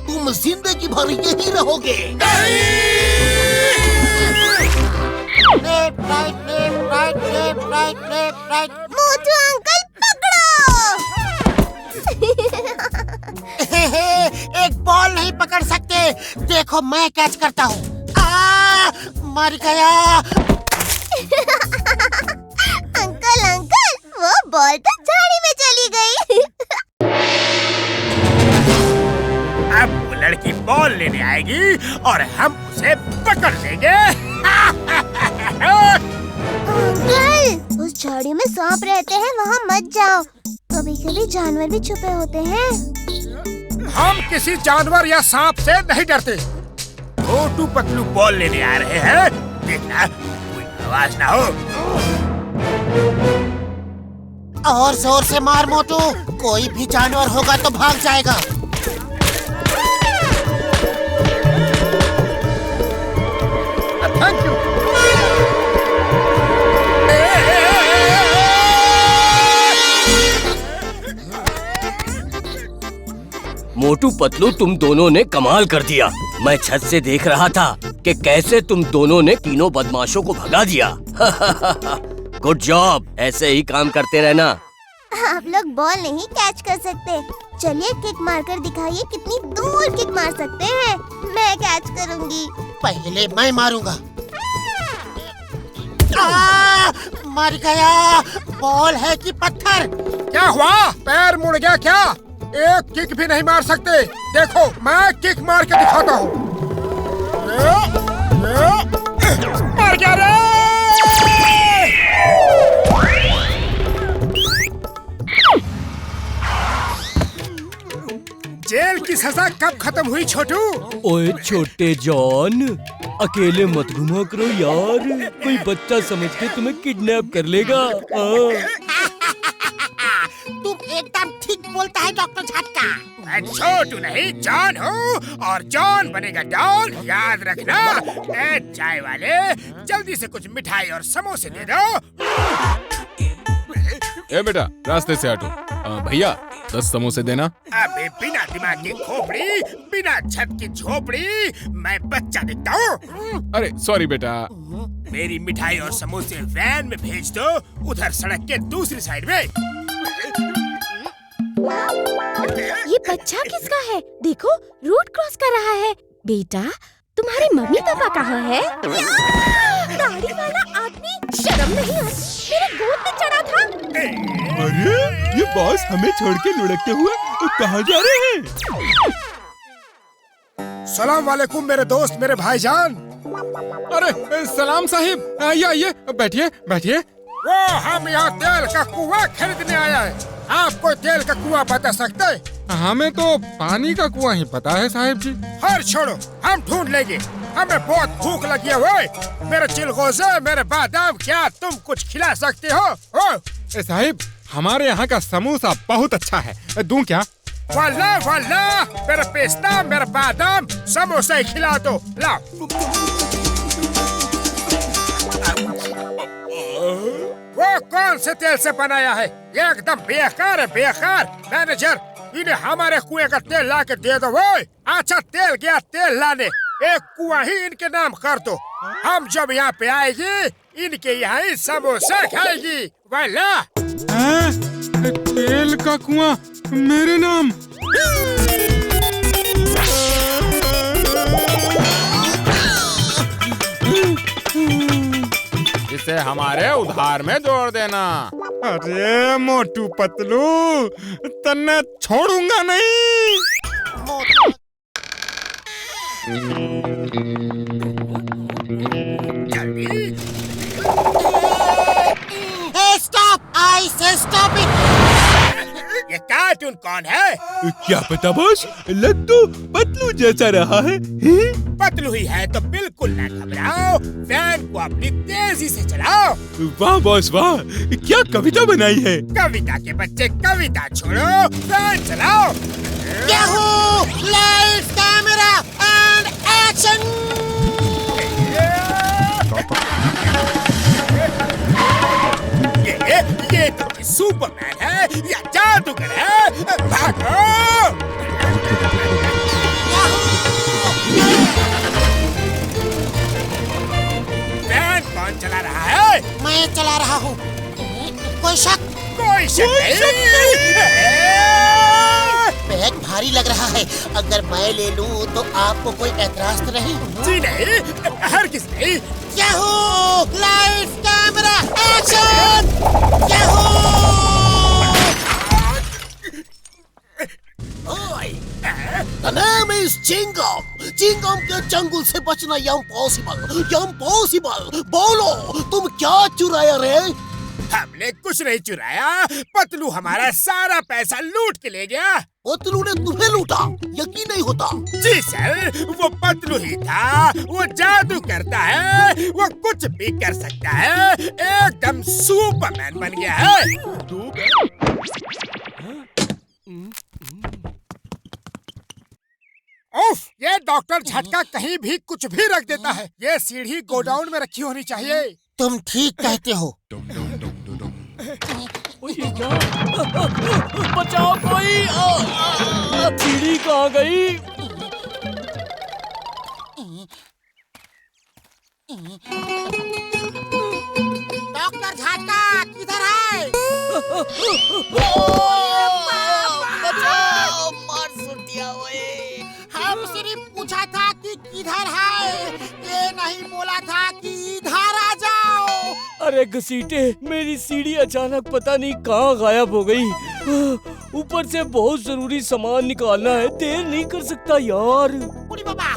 B: तुम जिंदगी भर यही रहोगे।
F: मोटू अंकल पकड़ो!
B: एक बॉल नहीं पकड़ सकते, देखो मैं कैच करता हूँ। मर गया।
F: अंकल अंकल, वो बॉल तो झाड़ी में चली गई।
A: अब वो लड़की बॉल लेने आएगी और हम उसे पकड़ लेंगे।
F: अंकल, उस झाड़ी में सांप रहते हैं, वहाँ मत जाओ। कभी-कभी जानवर भी छुपे होते हैं।
A: हम किसी जानवर या सांप से नहीं डरते। मोटू पतलू बॉल लेने आ रहे हैं, देखना कोई आवाज ना हो।
B: और जोर से मार मोटू, कोई भी जानवर होगा तो भाग जाएगा।
A: Thank you.
D: मोटू पतलू, तुम दोनों ने कमाल कर दिया। मैं छत से देख रहा था कि कैसे तुम दोनों ने तीनों बदमाशों को भगा दिया। गुड जॉब, ऐसे ही काम करते रहना।
F: आप लोग बॉल नहीं कैच कर सकते। चलिए किक मारकर दिखाइए कितनी दूर किक मार सकते हैं। मैं कैच करूंगी।
B: पहले मैं मारूंगा। मर गया। बॉल है कि पत्थर?
A: क्या हुआ? पैर मुड़ गया क्या? एक किक भी नहीं मार सकते? देखो मैं किक मार के दिखाता हूँ। मर गया रे! जेल की सजा कब खत्म हुई छोटू?
D: ओए छोटे जॉन, अकेले मत घुमा करो यार, कोई बच्चा समझ के तुम्हें किडनैप कर लेगा।
B: तुम एकदम ठीक बोलता है डॉक्टर झटका।
A: मैं छोटू नहीं जॉन हूँ और जॉन बनेगा डॉन, याद रखना। ए चाय वाले, जल्दी से कुछ मिठाई और समोसे दे दो।
I: ए बेटा, रास्ते से हटो। भैया 10 समोसे देना।
A: अबे बिना दिमाग की खोपड़ी, बिना छत की झोपड़ी, मैं बच्चा दिखता हूँ?
I: अरे सॉरी बेटा।
A: मेरी मिठाई और समोसे वैन में भेज दो, उधर सड़क के दूसरी साइड में।
J: ये बच्चा किसका है? देखो रोड क्रॉस कर रहा है। बेटा, तुम्हारे मम्मी पापा कहाँ है? दाढ़ी वाला आदमी, शर्म नहीं आती? मेरे गोद में चढ़ा था।
H: अरे ये बॉस हमें छोड़ के लुढ़कते हुए कहाँ जा रहे हैं?
A: सलाम वालेकुम मेरे दोस्त, मेरे भाईजान।
G: अरे सलाम साहिब, आइए आइए, बैठिए बैठिए।
A: वो हम यहाँ तेल का कुआं खरीदने आया है। आप कोई तेल का कुआं बता सकते हैं?
G: हमें तो पानी का कुआं ही पता है साहिब जी।
A: हर छोड़ो, हम ढूंढ लेंगे। हमें बहुत भूख लगी है। वो मेरे चिलगोज़े, मेरे बादाम, क्या तुम कुछ खिला सकते हो?
G: साहिब, हमारे यहाँ का समोसा बहुत अच्छा है, दूं क्या?
A: वाला वाला, मेरा पिस्ता, मेरा बादाम, समोसा ही खिला दो। लाओ। वो कौन से तेल से बनाया है? ये एकदम बेकार है, बेकार। मैनेजर, इन्हें हमारे कुएं का तेल ला के दे दो। वो अच्छा तेल गया तेल लाने, एक कुआं ही इनके नाम कर दो। हम जब यहाँ पे आएगी, इनके यहाँ ही समोसा खाएगी। वाला।
G: तेल का कुआं मेरे नाम?
I: इसे हमारे उधार में जोड़ देना।
G: अरे मोटू पतलू, तन्ने छोड़ूंगा नहीं।
B: स्टॉप! आई से स्टॉप इट!
A: ये कार्टून कौन है?
H: क्या पता बॉस, लग तो पतलू जैसा रहा है।
A: पतलू ही है तो बिल्कुल ना घबराओ, वैन को अपनी तेजी से चलाओ।
H: वाह बॉस वाह, क्या कविता बनाई है।
A: कविता के बच्चे कविता छोड़ो, वैन चलाओ।
B: Yahoo! Lights, camera and action!
A: ये तो सुपरमैन है या जादूगर है? भागो! वैन कौन चला रहा है?
B: मैं चला रहा हूँ। कोई शक?
A: कोई शक नहीं।
B: बैग भारी लग रहा है, अगर मैं ले लूँ तो आपको कोई एतराज तो नहीं?
A: जी नहीं, हरगिज़ नहीं।
B: Yahoo! Lights, camera, action! Yahoo! The name is Chingam. Chingam के जंगल से बचना इम्पॉसिबल। बोलो, तुम क्या चुराया रे?
A: हमने कुछ नहीं चुराया, पतलू हमारा सारा पैसा लूट के ले गया।
B: पतलू ने तुम्हें लूटा? यकीन नहीं होता।
A: जी सर, वो पतलू ही था। वो जादू करता है, वो कुछ भी कर सकता है, एकदम सुपरमैन बन गया है। उफ, ये डॉक्टर झटका कहीं भी कुछ भी रख देता है। ये सीढ़ी गोडाउन में रखी होनी चाहिए।
B: तुम ठीक कहते हो।
D: ये क्या? बचाओ कोई! सीढ़ी कहाँ गई?
B: डॉक्टर झटका किधर है?
D: बचाओ! मार सुटिया ओए!
B: हम सिर्फ पूछा था कि किधर है, ये नहीं बोला था कि इधर आ जाओ।
D: अरे घसीटे, मेरी सीढ़ी अचानक पता नहीं कहाँ गायब हो गई। ऊपर से बहुत जरूरी सामान निकालना है, देर नहीं कर सकता यार।
B: बूढ़ी बाबा,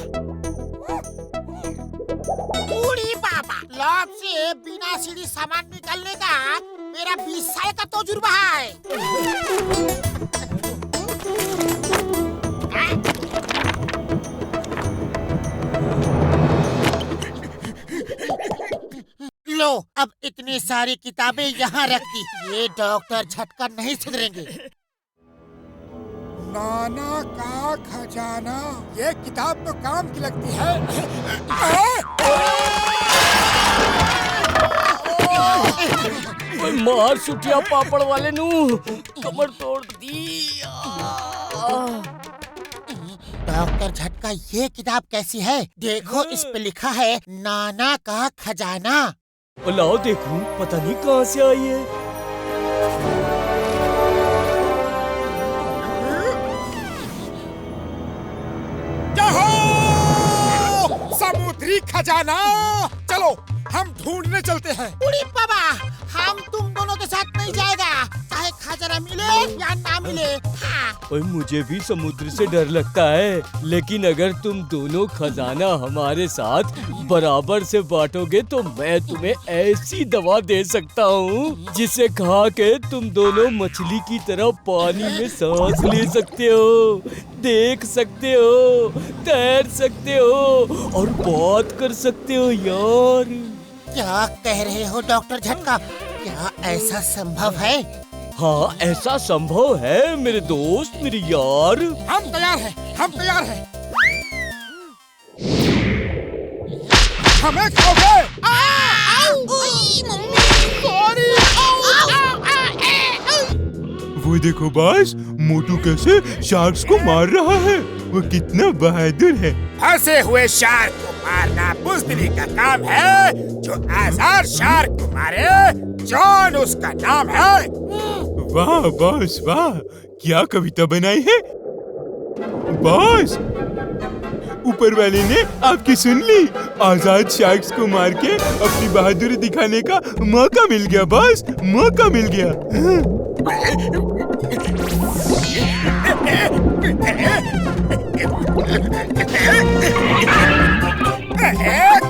B: बूढ़ी बाबा, लॉक से बिना सीढ़ी सामान निकालने का मेरा 20 साल का तजुर्बा है। लो, अब इतनी सारी किताबें यहाँ रख दी। ये डॉक्टर झटका नहीं सुधरेंगे।
A: नाना का खजाना, ये किताब तो काम की लगती है।
D: ओए मार सुटिया पापड़ वाले नू, कमर तोड़ दी।
B: डॉक्टर झटका, ये किताब कैसी है? देखो, इस पे लिखा है नाना का खजाना।
D: लाओ देखूं, पता नहीं कहाँ से आई है।
A: समुद्री खजाना, चलो हम ढूंढने चलते हैं।
B: बूढ़ी बाबा, हम तुम दोनों के साथ नहीं जाएगा, चाहे खजाना मिले या ना मिले। हाँ।
D: ओए मुझे भी समुद्र से डर लगता है, लेकिन अगर तुम दोनों खजाना हमारे साथ बराबर से बांटोगे तो मैं तुम्हें ऐसी दवा दे सकता हूँ जिसे खा के तुम दोनों मछली की तरह पानी में सांस ले सकते हो, देख सकते हो, तैर सकते हो और बात कर सकते हो यार।
B: क्या कह रहे हो डॉक्टर झटका? क्या ऐसा संभव है?
D: हाँ, ऐसा संभव है मेरे दोस्त, मेरे यार।
A: हम तैयार हैं, हम तैयार हैं। हमें खाओगे?
G: वो देखो बॉस, मोटू कैसे शार्क्स को मार रहा है। वो कितना बहादुर है।
A: फंसे हुए शार्क को मारना बुज़दिली का काम है। जो आजाद शार्क को मारे, जॉन उसका नाम है।
G: वाह बॉस वाह, क्या कविता बनाई है बॉस। ऊपर वाले ने आपकी सुन ली। आजाद शार्क्स को मार के अपनी बहादुरी दिखाने का मौका मिल गया बॉस, मौका मिल गया।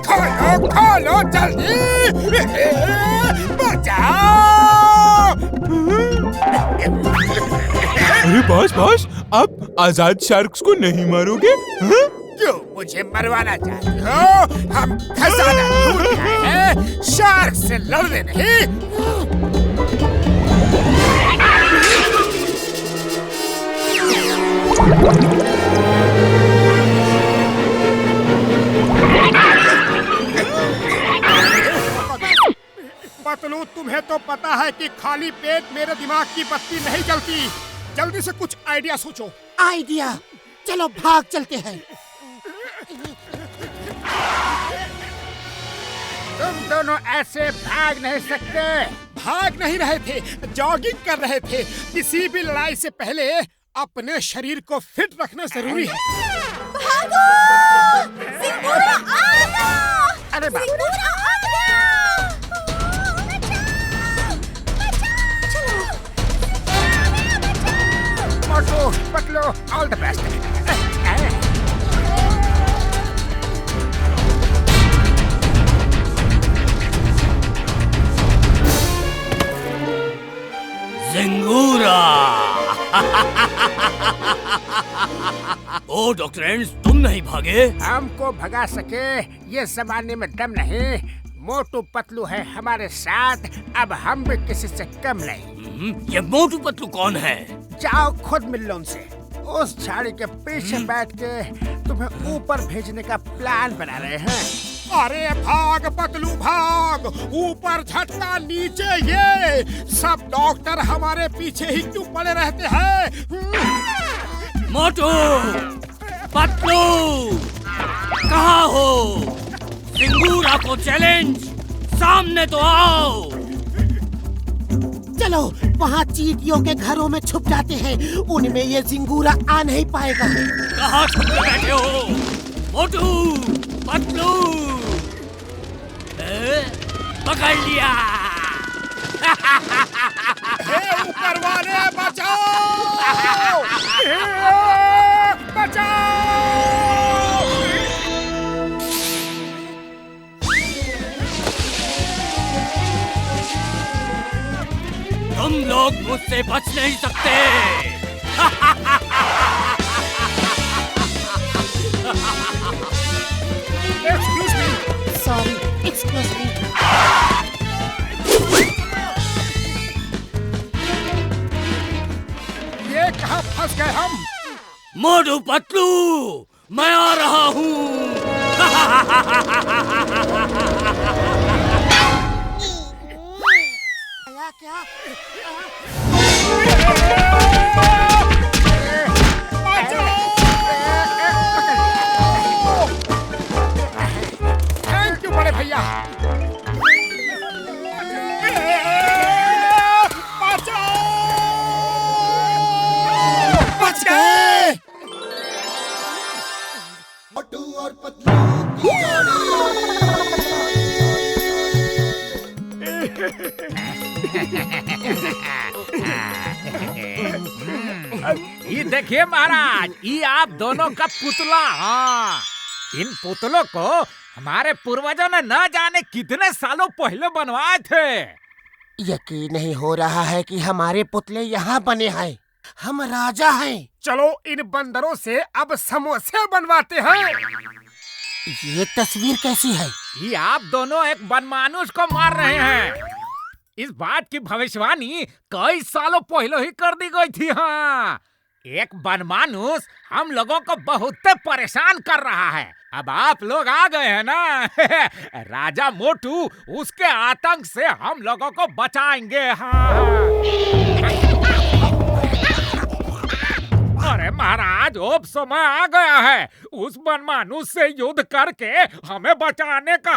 A: खोलो खोलो जल्दी, बचाओ।
G: अरे बॉस बॉस, आप आजाद शार्क्स को नहीं मारोगे? हाँ?
A: क्यों मुझे मरवाना चाहते हो? हम खजाना ढूंढ रहे हैं, शार्क से लड़ने नहीं। पतलू, तुम्हें तो पता है कि खाली पेट मेरे दिमाग की बत्ती नहीं जलती। जल्दी से कुछ आइडिया सोचो।
B: आइडिया? चलो भाग चलते हैं।
A: तुम दोनों ऐसे भाग नहीं सकते। भाग नहीं रहे थे, जॉगिंग कर रहे थे। किसी भी लड़ाई से पहले अपने शरीर को फिट रखना जरूरी है।
F: भागो! सिंगूरा आ गया!
A: अरे बाप!
F: सिंगूरा आ गया!
A: Motu, Patlu, all the best.
C: जिंगूरा। ओ डॉक्टर एंड्स, तुम नहीं भागे?
A: हमको भगा सके ये जमाने में दम नहीं। मोटू पतलू है हमारे साथ, अब हम भी किसी से कम नहीं।
C: ये मोटू पतलू कौन है?
A: जाओ खुद मिल लो उनसे। उस झाड़ी के पीछे बैठ के तुम्हें ऊपर भेजने का प्लान बना रहे हैं। अरे भाग पतलू भाग, ऊपर झटका नीचे ये, सब डॉक्टर हमारे पीछे ही क्यों पड़े रहते हैं?
D: मोटू, पतलू, कहाँ हो? सिंगूरा को चैलेंज, सामने तो आओ।
B: चलो वहाँ चींटियों के घरों में छुप जाते हैं, उनमें ये झिंगूरा आ नहीं पाएगा।
D: कहाँ छुप के बैठे हो? मोटू, पतलू, पकड़ लिया।
A: ऊपर वाले बचाओ! बचाओ!
D: तुम लोग मुझसे बच नहीं सकते।
A: Excuse me.
J: Sorry, excuse me.
A: ये कहाँ फंस गए हम?
D: मोटू पतलू, मैं आ रहा हूँ।
A: थैंक यू बड़े भैया।
B: बच गए। मोटू और पतलू की
E: ये देखिए महाराज, ये आप दोनों का पुतला। हाँ, इन पुतलों को हमारे पूर्वजों ने न जाने कितने सालों पहले बनवाए थे।
B: यकीन नहीं हो रहा है कि हमारे पुतले यहाँ बने हैं। हम राजा हैं।
A: चलो इन बंदरों से अब समोसे बनवाते हैं।
B: ये तस्वीर कैसी है?
E: ये आप दोनों एक बनमानुस को मार रहे हैं। इस बात की भविष्यवाणी कई सालों पहले ही कर दी गई थी। हाँ, एक बनमानुस हम लोगों को बहुत परेशान कर रहा है। अब आप लोग आ गए हैं ना। राजा मोटू उसके आतंक से हम लोगों को बचाएंगे। हाँ। अरे महाराज, अब समय आ गया है उस बनमानुस से युद्ध करके हमें बचाने का।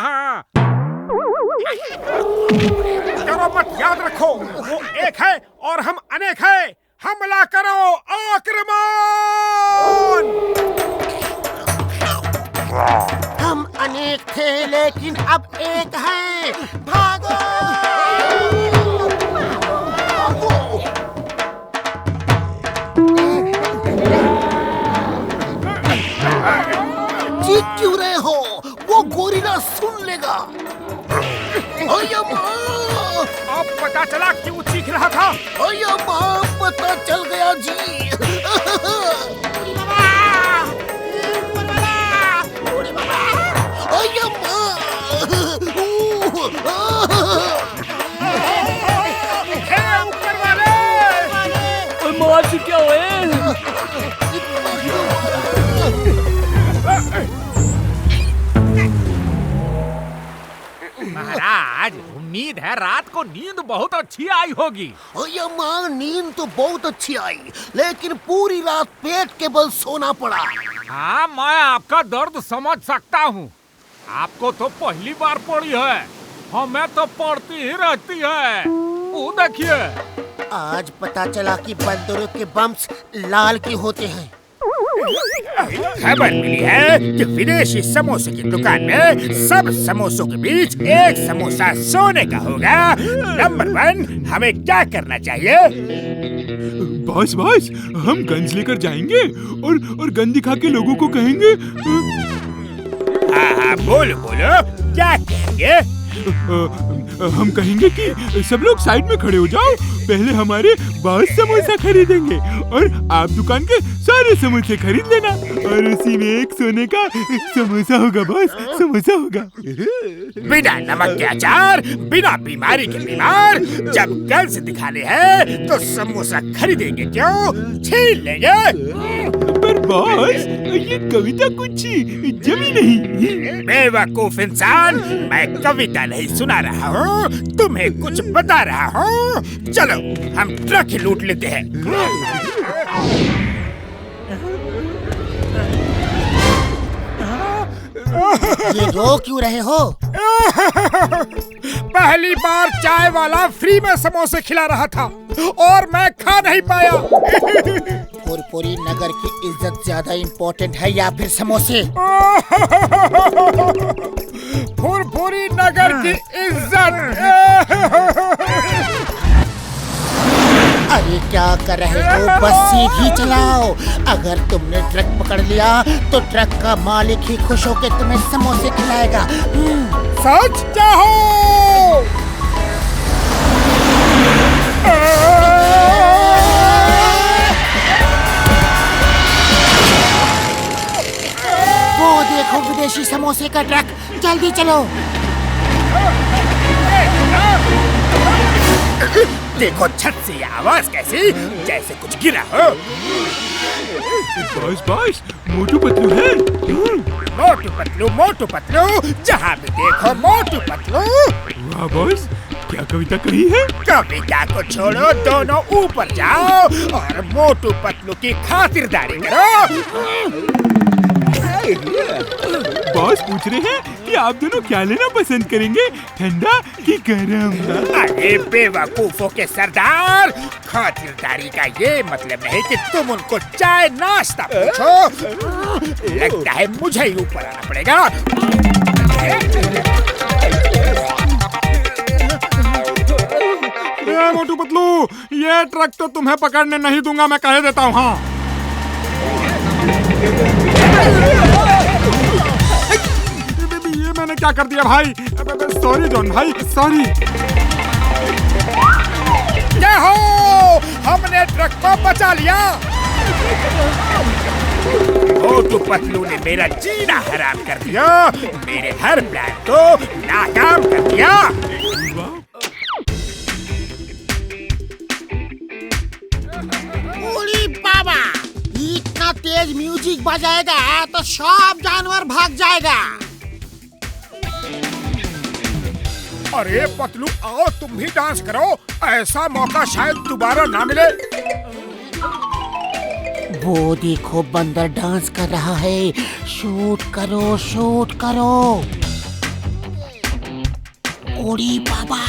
A: डरो मत, याद रखो वो एक है और हम अनेक हैं। हमला करो, आक्रमण!
B: हम अनेक थे लेकिन अब एक हैं। भागो! चीख क्यों रहे हो? वो गोरिल्ला सुन लेगा।
A: अब पता चला क्यों चीख रहा था।
B: पता चल गया जी।
A: ऊपर वाले!
D: मार से क्या हुए?
E: महाराज, उम्मीद है रात को नींद बहुत अच्छी आई होगी।
B: माँ, नींद तो बहुत अच्छी आई, लेकिन पूरी रात पेट के बल सोना पड़ा।
E: हाँ, मैं आपका दर्द समझ सकता हूँ। आपको तो पहली बार पड़ी है, हमें तो पड़ती ही रहती है। वो देखिए,
B: आज पता चला कि बंदरों के बम्स लाल के होते हैं।
A: खबर मिली है कि विदेशी समोसे की दुकान में सब समोसों के बीच एक समोसा सोने का होगा। नंबर 1, हमें क्या करना चाहिए?
G: बॉस, हम गन्स लेकर जाएंगे और गन दिखा के लोगों को कहेंगे।
A: हाँ, बोलो क्या कहेंगे?
G: हम कहेंगे कि सब लोग साइड में खड़े हो जाओ, पहले हमारे बॉस समोसा खरीदेंगे और आप दुकान के सारे समोसे खरीद लेना, और उसी में एक सोने का समोसा होगा। बॉस, समोसा होगा।
A: बिना नमक के अचार, बिना बीमारी के बीमार। जब गर्ल्स दिखाने हैं तो समोसा खरीदेंगे क्यों? छीन लेंगे।
G: पर बॉस ये कविता कुछ जमी नहीं।
A: बेवकूफ इंसान, मैं कविता नहीं सुना रहा हूँ, तुम्हें कुछ बता रहा हूँ। चलो हम ट्रक ही लूट लेते हैं।
B: ये रो क्यों रहे हो?
A: पहली बार चाय वाला फ्री में समोसे खिला रहा था और मैं खा नहीं पाया।
B: फुरफुरी नगर की इज्जत ज्यादा इम्पोर्टेंट है या फिर समोसे?
A: फुरफुरी नगर की इज्जत।
B: अरे क्या कर रहे हो? बस सीधी चलाओ। अगर तुमने ट्रक पकड़ लिया तो ट्रक का मालिक ही खुश होकर तुम्हें समोसे खिलाएगा।
A: सच चाहो?
B: वो देखो विदेशी समोसे का ट्रक, जल्दी चलो।
A: देखो छत से ये आवाज कैसी, जैसे कुछ गिरा हो।
G: बॉस मोटू पतलू है।
A: मोटू पतलू, जहाँ भी देखो मोटू पतलू।
G: वाह बॉस, क्या कविता कही है?
A: कविता को छोड़ो, दोनों ऊपर जाओ और मोटू पतलू की खातिरदारी करो।
G: बॉस पूछ रहे हैं कि आप दोनों क्या लेना पसंद करेंगे, ठंडा कि गरम?
A: अरे बेवकूफों के सरदार, खातिरदारी का ये मतलब नहीं कि तुम उनको चाय नाश्ता पूछो। लगता है मुझे ही ऊपर आना पड़ेगा।
K: मोटू पतलू, ये ट्रक तो तुम्हें पकड़ने नहीं दूंगा, मैं कह देता हूँ। हाँ ये मैंने क्या कर दिया भाई? सॉरी जॉन भाई, सॉरी।
A: क्या हो, हमने ट्रक को बचा लिया। मोटू पतलू ने मेरा जीना हराम कर दिया, मेरे हर प्लान को नाकाम कर दिया।
B: ओली बाबा, इतना तेज म्यूजिक बजाएगा तो सब जानवर भाग जाएगा।
A: अरे पतलू, आओ तुम भी डांस करो, ऐसा मौका शायद दोबारा ना मिले।
B: वो देखो बंदर डांस कर रहा है, शूट करो, शूट करो। ओली बाबा,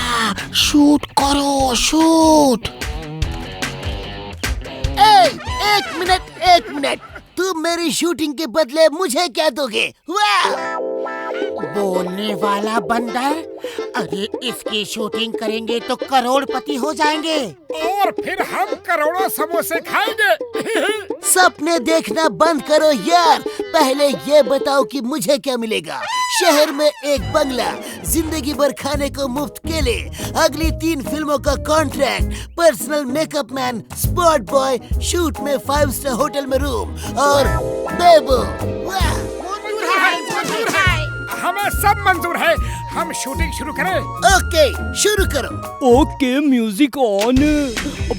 B: शूट करो, शूट। एक मिनट, तुम मेरी शूटिंग के बदले मुझे क्या दोगे? वाह! बोलने वाला बंदर, अरे इसकी शूटिंग करेंगे तो करोड़पति हो जाएंगे
A: और फिर हम करोड़ों समोसे खाएंगे।
B: सपने देखना बंद करो यार, पहले ये बताओ कि मुझे क्या मिलेगा। शहर में एक बंगला, जिंदगी भर खाने को मुफ्त केले, अगली 3 फिल्मों का contract, personal makeup man, spot boy, shoot में 5 स्टार होटल में रूम और बेबो।
A: हमें सब मंजूर है, हम शूटिंग शुरू करें।
B: ओके, शुरू करो।
D: Okay, music on.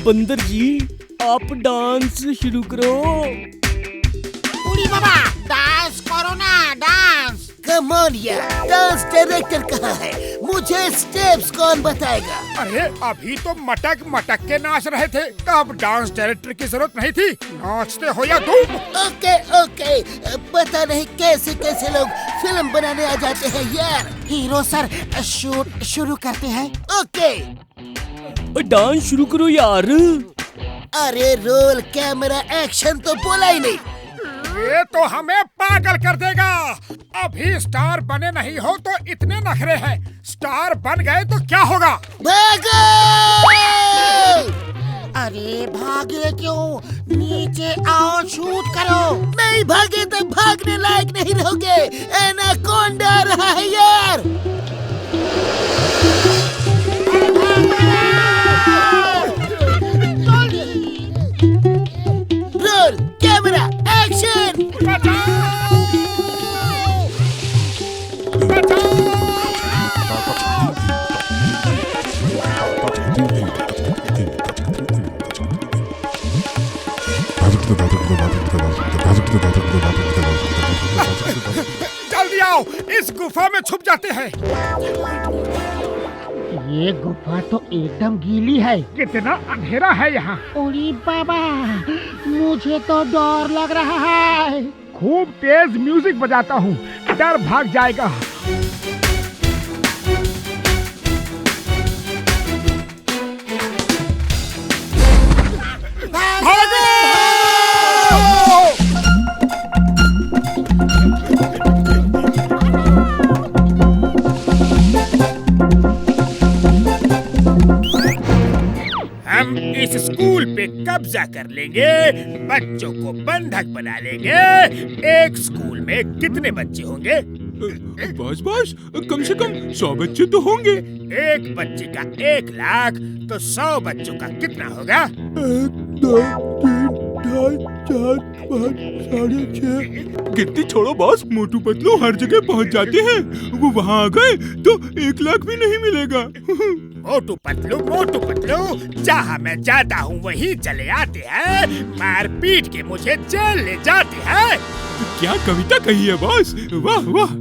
D: बंदर जी, आप डांस शुरू करो।
B: उड़ी बाबा, डांस करो ना, डांस। कम ऑन यार, डांस डायरेक्टर कहाँ है? मुझे स्टेप्स कौन बताएगा?
A: अरे अभी तो मटक मटक के नाच रहे थे, अब डांस डायरेक्टर की जरूरत नहीं थी। नाचते हो या तुम?
B: ओके, पता नहीं कैसे कैसे लोग फिल्म बनाने आ जाते हैं यार। हीरो सर, शूट शुरू करते हैं। ओके,
D: डांस शुरू करो यार।
B: अरे रोल कैमरा एक्शन तो बोला ही नहीं।
A: ये तो हमें पागल कर देगा। अभी स्टार बने नहीं हो तो इतने नखरे हैं, स्टार बन गए तो क्या होगा?
B: भागो! अरे भागे क्यों? नीचे आओ, शूट करो। नहीं भागे तो भागने लायक नहीं रहोगे। एनाकोंडा आ रहा है यार। Roll camera action.
A: गुफा में छुप जाते हैं।
B: ये गुफा तो एकदम गीली है।
A: कितना अंधेरा है यहाँ।
B: ओरी बाबा, मुझे तो डर लग रहा है।
A: खूब तेज म्यूजिक बजाता हूँ, डर भाग जाएगा। हम इस स्कूल पे कब्जा कर लेंगे, बच्चों को बंधक बना लेंगे। एक स्कूल में कितने बच्चे होंगे?
G: बॉस बॉस, कम से कम 100 बच्चे तो होंगे।
A: एक बच्चे का 1 लाख, तो 100 बच्चों का कितना होगा?
G: 1, 2, 3, 4, 5, 6। गिनती छोड़ो बॉस, मोटू पतलू हर जगह पहुंच जाते हैं। वो वहां आ गए तो 1 लाख भी नहीं मिलेगा।
A: मोटू पतलू, जहाँ मैं जाता हूँ वहीं चले आते हैं, मार पीट के मुझे जेल ले जाते हैं।
G: क्या कविता कही है बॉस, वाह वाह।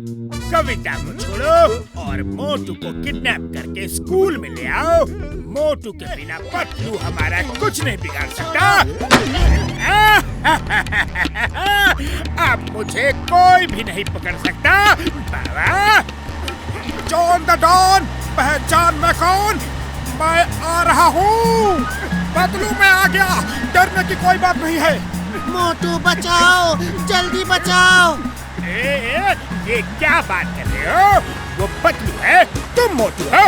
A: कविता को छोड़ो और मोटू को किडनैप करके स्कूल में ले आओ। मोटू के बिना पतलू हमारा कुछ नहीं बिगाड़ सकता। अब मुझे कोई भी नहीं पकड़ सकता। बाबा, जॉन द डॉन, पहचान मैं कौन? मैं आ रहा हूँ। पतलू मैं आ गया, डरने की कोई बात नहीं है।
B: मोटू बचाओ, जल्दी बचाओ।
A: ये क्या बात कर रहे हो? वो पतलू है, तुम मोटू हो।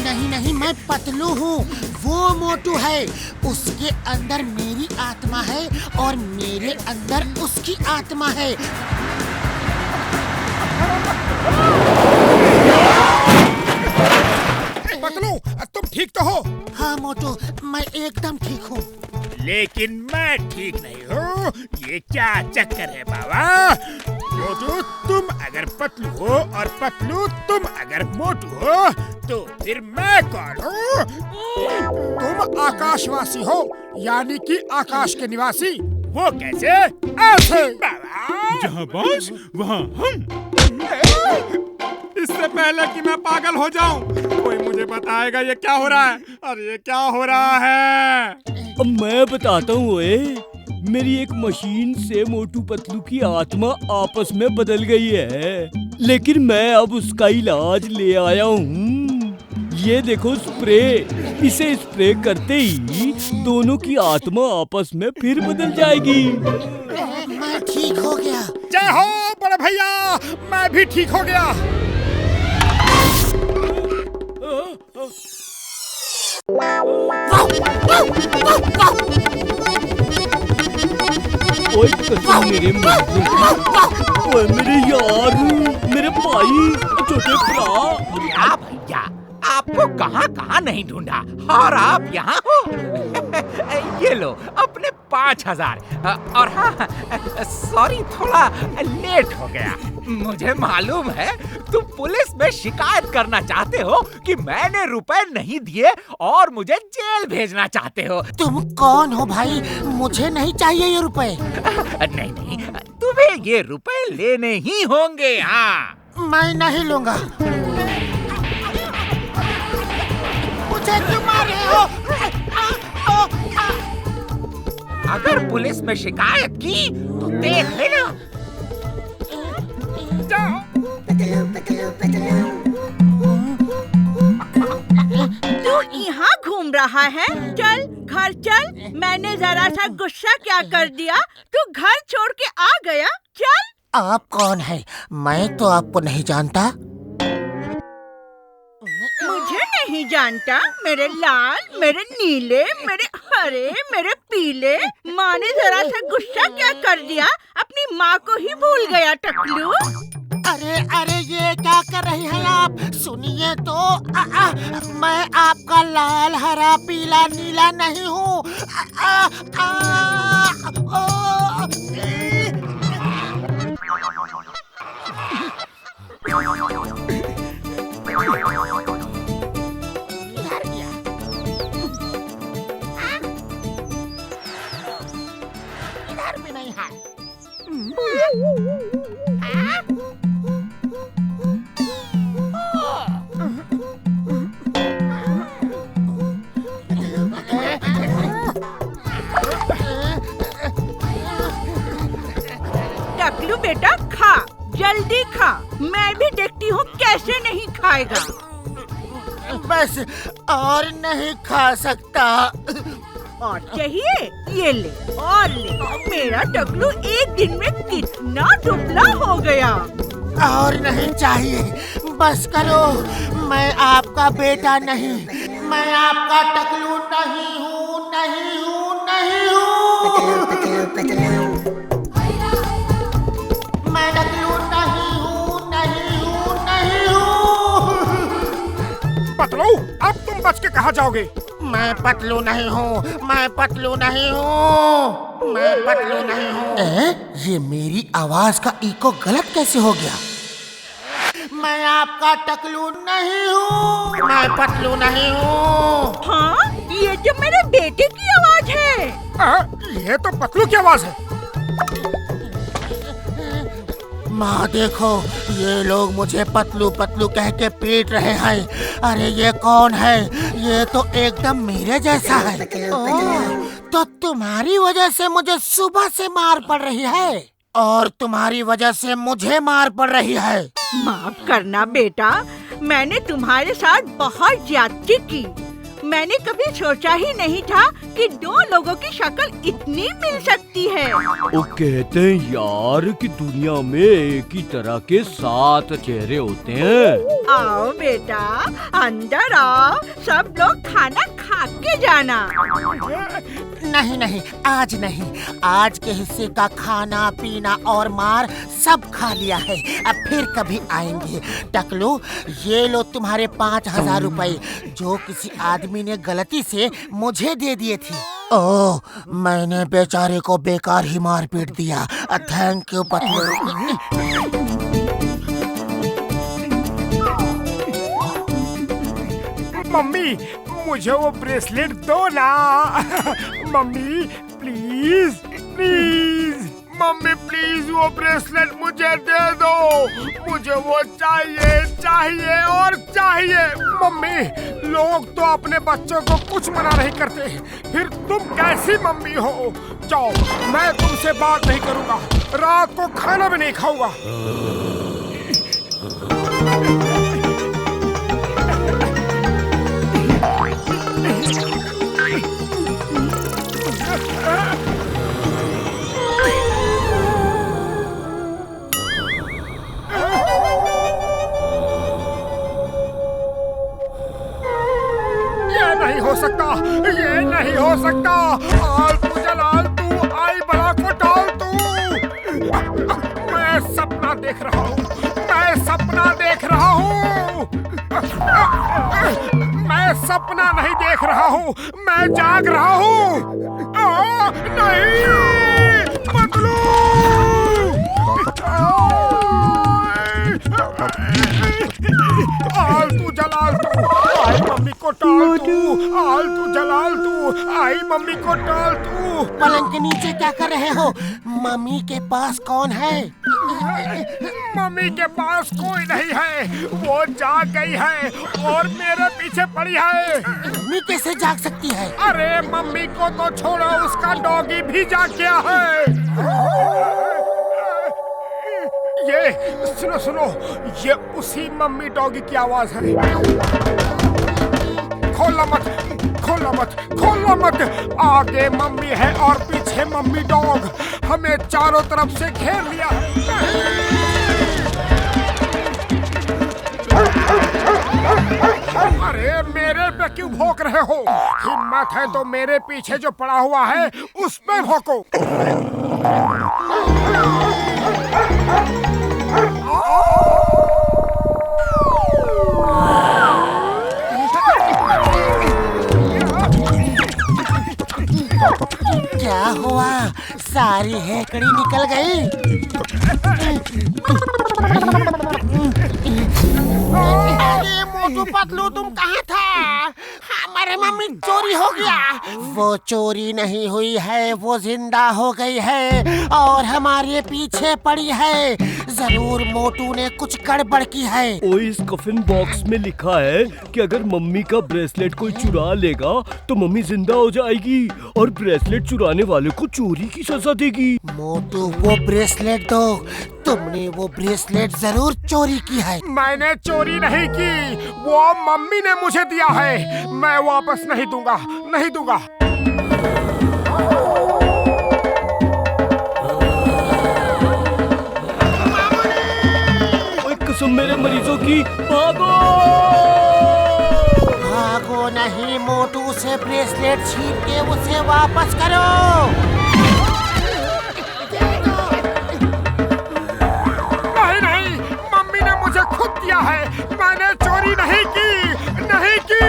B: नहीं नहीं, मैं पतलू हूँ, वो मोटू है। उसके अंदर मेरी आत्मा है और मेरे अंदर उसकी आत्मा है।
A: पतलू, तुम ठीक तो हो?
B: हाँ मोटू, मैं एकदम ठीक हूँ।
A: लेकिन मैं ठीक नहीं हूँ। ये क्या चक्कर है बाबा? मोटू तुम अगर पतलू हो और पतलू तुम अगर मोटू हो, तो फिर मैं कौन हूँ? तुम आकाशवासी हो, यानी कि आकाश के निवासी। वो कैसे? ऐसे बाबा।
G: जहाँ बॉस वहाँ हम।
K: इससे पहले कि मैं पागल हो जाऊं, कोई मुझे बताएगा ये क्या हो रहा है? अरे ये क्या हो रहा है?
D: अब मैं बताता हूँ। मेरी एक मशीन से मोटू पतलू की आत्मा आपस में बदल गई है, लेकिन मैं अब उसका इलाज ले आया हूँ। ये देखो स्प्रे, इसे स्प्रे करते ही दोनों की आत्मा आपस में फिर बदल जाएगी।
B: मैं ठीक हो गया।
A: जय हो बड़े भैया, मैं भी ठीक हो गया।
D: ओए कसम मेरे ओए मेरे यार, मेरे भाई, छोटे भरा।
E: क्या भैया, आपको कहाँ कहाँ नहीं ढूंढा और आप यहाँ हो। ये लो अपने 5000। और हाँ, सॉरी थोड़ा लेट हो गया। मुझे मालूम है तुम पुलिस में शिकायत करना चाहते हो कि मैंने रुपए नहीं दिए और मुझे जेल भेजना चाहते हो।
B: तुम कौन हो भाई? मुझे नहीं चाहिए ये रुपए।
E: नहीं, तुम्हें ये रुपए लेने ही होंगे। हाँ,
B: मैं नहीं लूंगा। मुझे क्यों मार रहे हो?
E: अगर पुलिस में शिकायत की तो देख लेना।
J: तू यहाँ घूम रहा है? चल घर चल। मैंने जरा सा गुस्सा क्या कर दिया, तू घर छोड़ के आ गया। चल।
B: आप कौन है? मैं तो आपको नहीं जानता।
J: मुझे नहीं जानता? मेरे लाल, मेरे नीले, मेरे हरे, मेरे पीले। माँ ने जरा सा गुस्सा क्या कर दिया, अपनी माँ को ही भूल गया टकलू।
B: अरे अरे, ये क्या कर रही हैं आप? सुनिए तो, मैं आपका लाल, हरा, पीला, नीला नहीं हूँ। इधर भी नहीं है।
L: जाएगा।
B: बस और नहीं खा सकता।
L: और चाहिए? ये ले और ले। मेरा टकलू एक दिन में कितना दुबला हो गया।
B: और नहीं चाहिए, बस करो। मैं आपका बेटा नहीं, मैं आपका टकलू नहीं हूँ, नहीं हूँ, नहीं हूँ। मैं टकलू नहीं हूँ, नहीं हूँ, नहीं हूँ।
A: पतलू, अब तुम बच के कहाँ जाओगे?
B: मैं पतलू नहीं हूँ, मैं पतलू नहीं हूँ, मैं पतलू नहीं हूँ। ये मेरी आवाज का इको गलत कैसे हो गया? मैं आपका टकलू नहीं हूँ, मैं पतलू नहीं हूँ।
L: हाँ, ये तो मेरे बेटे की आवाज है।
A: ये तो पतलू की आवाज है।
B: माँ देखो, ये लोग मुझे पतलू पतलू कह के पीट रहे हैं। अरे ये कौन है? ये तो एकदम मेरे जैसा है। तो तुम्हारी वजह से मुझे सुबह से मार पड़ रही है और तुम्हारी वजह से मुझे मार पड़ रही है।
L: माफ करना बेटा, मैंने तुम्हारे साथ बहुत ज्यादती की। मैंने कभी सोचा ही नहीं था कि दो लोगों की शक्ल इतनी मिल सकती है।
D: वो कहते हैं यार कि दुनिया में एक ही तरह के 7 चेहरे होते हैं।
L: आओ बेटा, अंदर आओ। सब लोग खाना खा के जाना।
B: नहीं नहीं, आज नहीं। आज के हिस्से का खाना पीना और मार सब खा लिया है। अब फिर कभी आएंगे। टकलू, ये लो तुम्हारे 5000 रुपए जो किसी आदमी ने गलती से मुझे दे दिए थे। ओह, मैंने बेचारे को बेकार ही मार पीट दिया। Thank you Patlu.
A: मम्मी, मुझे वो ब्रेसलेट दो ना। Mummy please please, mummy please वो ब्रेसलेट मुझे दे दो। मुझे वो चाहिए, चाहिए और चाहिए। मम्मी, लोग तो अपने बच्चों को कुछ मना नहीं करते, फिर तुम कैसी मम्मी हो? जाओ, मैं तुमसे बात नहीं करूँगा, रात को खाना भी नहीं खाऊंगा। नहीं हो सकता, ये नहीं हो सकता। आलतू जलालतू, आई बड़ा को डालतू। मैं सपना देख रहा हूँ, मैं सपना देख रहा हूँ। मैं सपना नहीं देख रहा हूँ, मैं जाग रहा हूँ। नहीं, पतलू। आलतू जलालतू, आई मम्मी को टाल तू। आलतू जलालतू, आई मम्मी को टाल तू।
B: पलंग के नीचे क्या कर रहे हो? मम्मी के पास कौन है?
A: मम्मी के पास कोई नहीं है, वो जाग गई है और मेरे पीछे पड़ी है।
B: मम्मी कैसे जाग सकती है?
A: अरे मम्मी को तो छोड़ो, उसका डॉगी भी जाग गया है। ये सुनो सुनो, ये उसी मम्मी डॉगी की आवाज है। खोलना मत, खोलना मत, खोलना मत। आगे मम्मी है और पीछे मम्मी डॉग। हमें चारों तरफ से घेर लिया है। अरे मेरे पे क्यों भौंक रहे हो? हिम्मत है तो मेरे पीछे जो पड़ा हुआ है उस पे भौंको।
B: क्या हुआ? सारी हेकड़ी निकल गई। अरे मोटू पतलू, तुम कहाँ था? हमारे मम्मी चोरी हो गया। वो चोरी नहीं हुई है, वो जिंदा हो गई है और हमारे पीछे पड़ी है। जरूर मोटू ने कुछ गड़बड़ की है।
D: ओ, इस कफिन बॉक्स में लिखा है कि अगर मम्मी का ब्रेसलेट कोई चुरा लेगा तो मम्मी जिंदा हो जाएगी और ब्रेसलेट चुराने वाले को चोरी की सजा देगी।
B: मोटू, वो ब्रेसलेट दो, तुमने वो ब्रेसलेट जरूर चोरी की है।
A: मैंने चोरी नहीं की, वो मम्मी ने मुझे दिया है। मैं वापस नहीं दूंगा, नहीं दूंगा।
D: कसम मेरे मरीजों की, भागो!
B: भागो नहीं, मोटू से ब्रेसलेट छीन के उसे वापस करो।
A: नहीं नहीं, मम्मी ने मुझे खुद दिया है, मैंने चोरी नहीं की, नहीं की।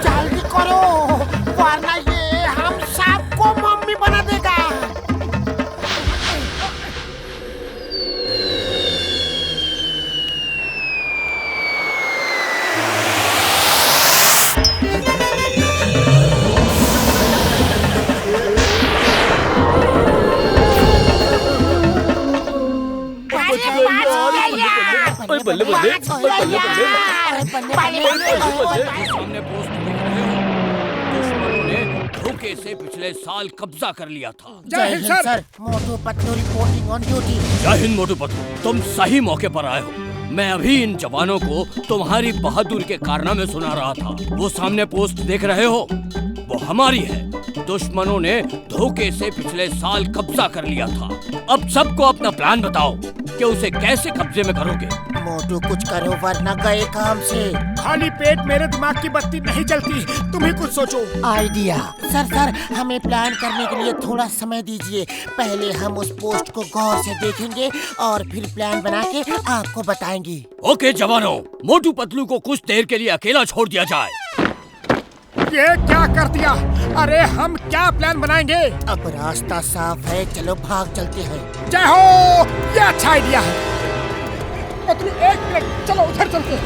B: जल्दी करो, वरना ये हम सबको मम्मी बना देगा।
D: बल्ले बल्ले, सामने पोस्ट देख रहे हो? दुश्मनों ने धोखे से पिछले साल कब्जा कर लिया था।
B: जय Hind sir. Motu Patlu reporting on duty.
D: जय हिंद मोटू पतलू, तुम सही मौके पर आए हो। मैं अभी इन जवानों को तुम्हारी बहादुरी के कारनामे सुना रहा था। वो सामने पोस्ट देख रहे हो, वो हमारी है। दुश्मनों ने धोखे से पिछले साल कब्जा कर लिया था। अब सबको अपना प्लान बताओ कि उसे कैसे कब्जे में करोगे।
B: मोटू कुछ करो वरना गए काम से।
A: खाली पेट मेरे दिमाग की बत्ती नहीं जलती, तुम ही कुछ सोचो।
B: आइडिया। सर हमें प्लान करने के लिए थोड़ा समय दीजिए। पहले हम उस पोस्ट को गौर से देखेंगे और फिर प्लान बना के आपको बताएंगे।
D: ओके जवानों, मोटू पतलू को कुछ देर के लिए अकेला छोड़ दिया जाए।
A: ये क्या कर दिया? अरे हम क्या प्लान बनाएंगे?
B: अब रास्ता साफ है, चलो भाग चलते हैं।
A: जय हो, ये अच्छा आइडिया है। पतलू एक मिनट, चलो उधर चलते हैं।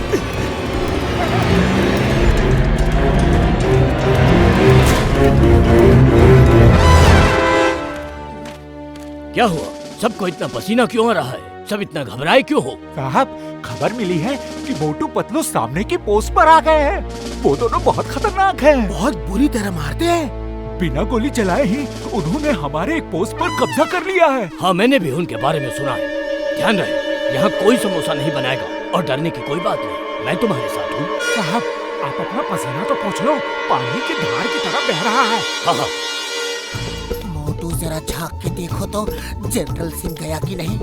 D: क्या हुआ? सबको इतना पसीना क्यों आ रहा है? सब इतना घबराए क्यों हो?
K: साहब, खबर मिली है कि मोटू पतलू सामने की पोस्ट पर आ गए हैं। वो दोनों बहुत खतरनाक हैं।
B: बहुत बुरी तरह मारते हैं।
K: बिना गोली चलाए ही उन्होंने हमारे एक पोस्ट पर कब्जा कर लिया है।
D: हाँ, मैंने भी उनके बारे में सुना है। ध्यान रहे, यहाँ कोई समोसा नहीं बनाएगा और डरने की कोई बात नहीं। मैं तुम्हारे साथ हूँ।
A: साहब, आप अपना पसीना तो पोंछ लो, पानी की धार की तरह बह रहा है।
D: हाँ।
B: मोटू जरा झांक के देखो तो जनरल सिंह गया कि नहीं।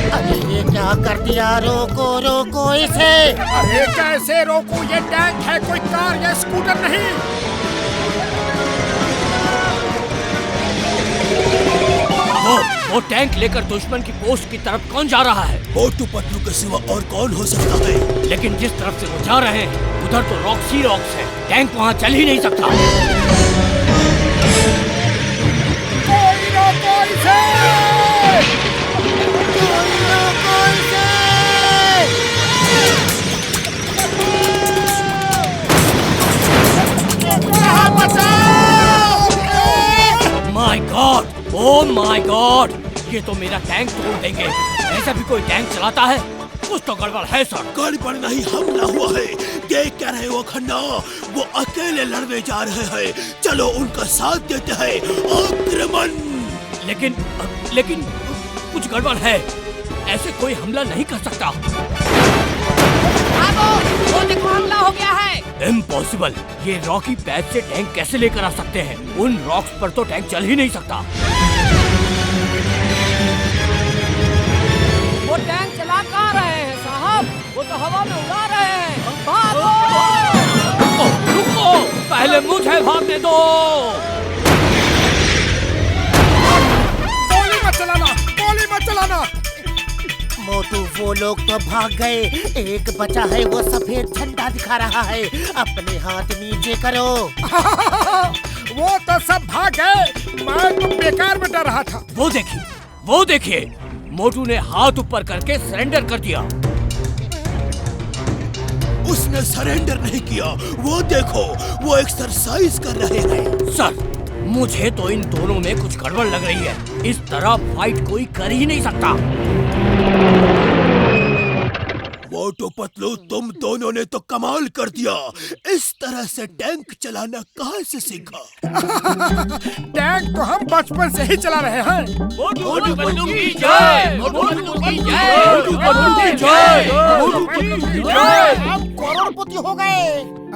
B: अरे ये क्या कर दिया? रोको इसे।
A: अरे कैसे रोकूं? ये टैंक है, कोई कार या स्कूटर नहीं।
D: वो टैंक लेकर दुश्मन की पोस्ट की तरफ कौन जा रहा है?
C: मोटू पतलू के सिवा और कौन हो सकता है?
D: लेकिन जिस तरफ से वो जा रहे हैं उधर तो रॉक्स ही रॉक्स है। टैंक वहाँ चल ही नहीं सकता।
A: कोई रोको इसे!
D: My God, oh my God, ये तो मेरा टैंक तोड़ देंगे। ऐसा भी कोई टैंक चलाता है? कुछ तो गड़बड़ है सर।
C: गड़बड़ नहीं, हमला हुआ है। देख क्या रहे हो खन्ना? वो अकेले लड़ने जा रहे हैं। चलो उनका साथ देते हैं। आक्रमण!
D: लेकिन कुछ गड़बड़ है। ऐसे कोई हमला नहीं कर सकता।
J: वो देखो, हमला हो गया है।
D: इम्पॉसिबल। ये रॉकी पैच से टैंक कैसे लेकर आ सकते हैं? उन रॉक्स पर तो टैंक चल ही नहीं सकता।
J: वो टैंक चला कहाँ रहे हैं साहब? वो तो हवा में उड़ा रहे हैं। भागो!
D: रुको, पहले मुझे भागने दो।
A: गोली मत चलाना, गोली मत चलाना।
B: मोटू, वो लोग तो भाग गए। एक बचा है, वो सफेद झंडा दिखा रहा है। अपने हाथ नीचे करो।
A: वो तो सब भाग गए, मैं तो बेकार में डर रहा था।
D: वो देखिए, मोटू ने हाथ ऊपर करके सरेंडर कर दिया।
C: उसने सरेंडर नहीं किया। वो देखो, वो एक्सरसाइज कर रहे हैं।
D: सर, मुझे तो इन दोनों में कुछ गड़बड़ लग रही है। इस तरह फाइट कोई कर ही नहीं सकता।
C: मोटू पतलू, तुम दोनों
D: दोनों ने तो कमाल कर दिया। इस तरह से टैंक चलाना कहाँ से सीखा?
A: टैंक तो हम बचपन से ही चला रहे हैं।
D: मोटू पतलू की जय, मोटू पतलू की जय, मोटू पतलू की जय, मोटू पतलू की जय।
B: हम करोड़पति हो गए।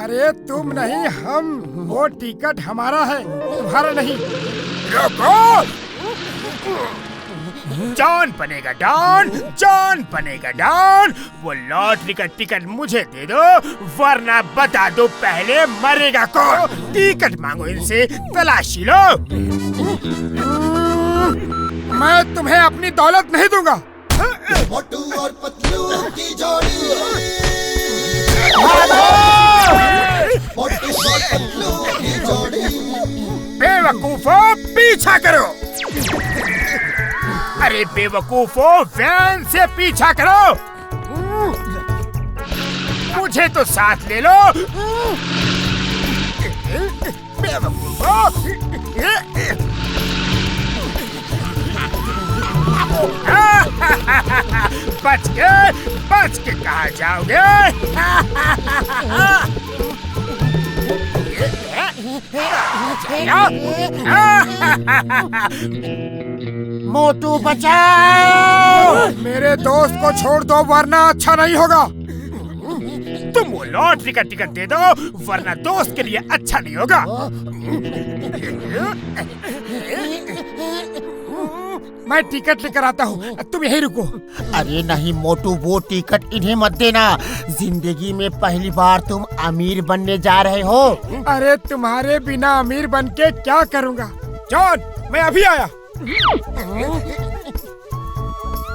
A: अरे तुम नहीं, हम। वो टिकट हमारा है, तुम्हारा नहीं। रुको, जॉन बनेगा डॉन, जॉन बनेगा डॉन। वो लॉटरी का टिकट मुझे दे दो, वरना बता दो पहले मरेगा कौन। टिकट मांगो इनसे, तलाशी लो। मैं तुम्हें अपनी दौलत नहीं दूंगा।
B: मोटू और पतलू की जोड़ी, मोटू और पतलू की जोड़ी।
A: बेवकूफों, पीछा करो। अरे बेवकूफों, वैन से पीछा करो। मुझे तो साथ ले लो। बेवकूफों, बच के कहाँ जाओगे?
B: मोटू बचाओ।
A: मेरे दोस्त को छोड़ दो, वरना अच्छा नहीं होगा। तुम वो लॉटरी का टिकट दे दो, वरना दोस्त के लिए अच्छा नहीं होगा। मैं टिकट लेकर आता हूँ, तुम यहीं रुको।
B: अरे नहीं मोटू, वो टिकट इन्हें मत देना। जिंदगी में पहली बार तुम अमीर बनने जा रहे हो।
A: अरे तुम्हारे बिना अमीर बन के क्या करूँगा? जॉन, मैं अभी आया।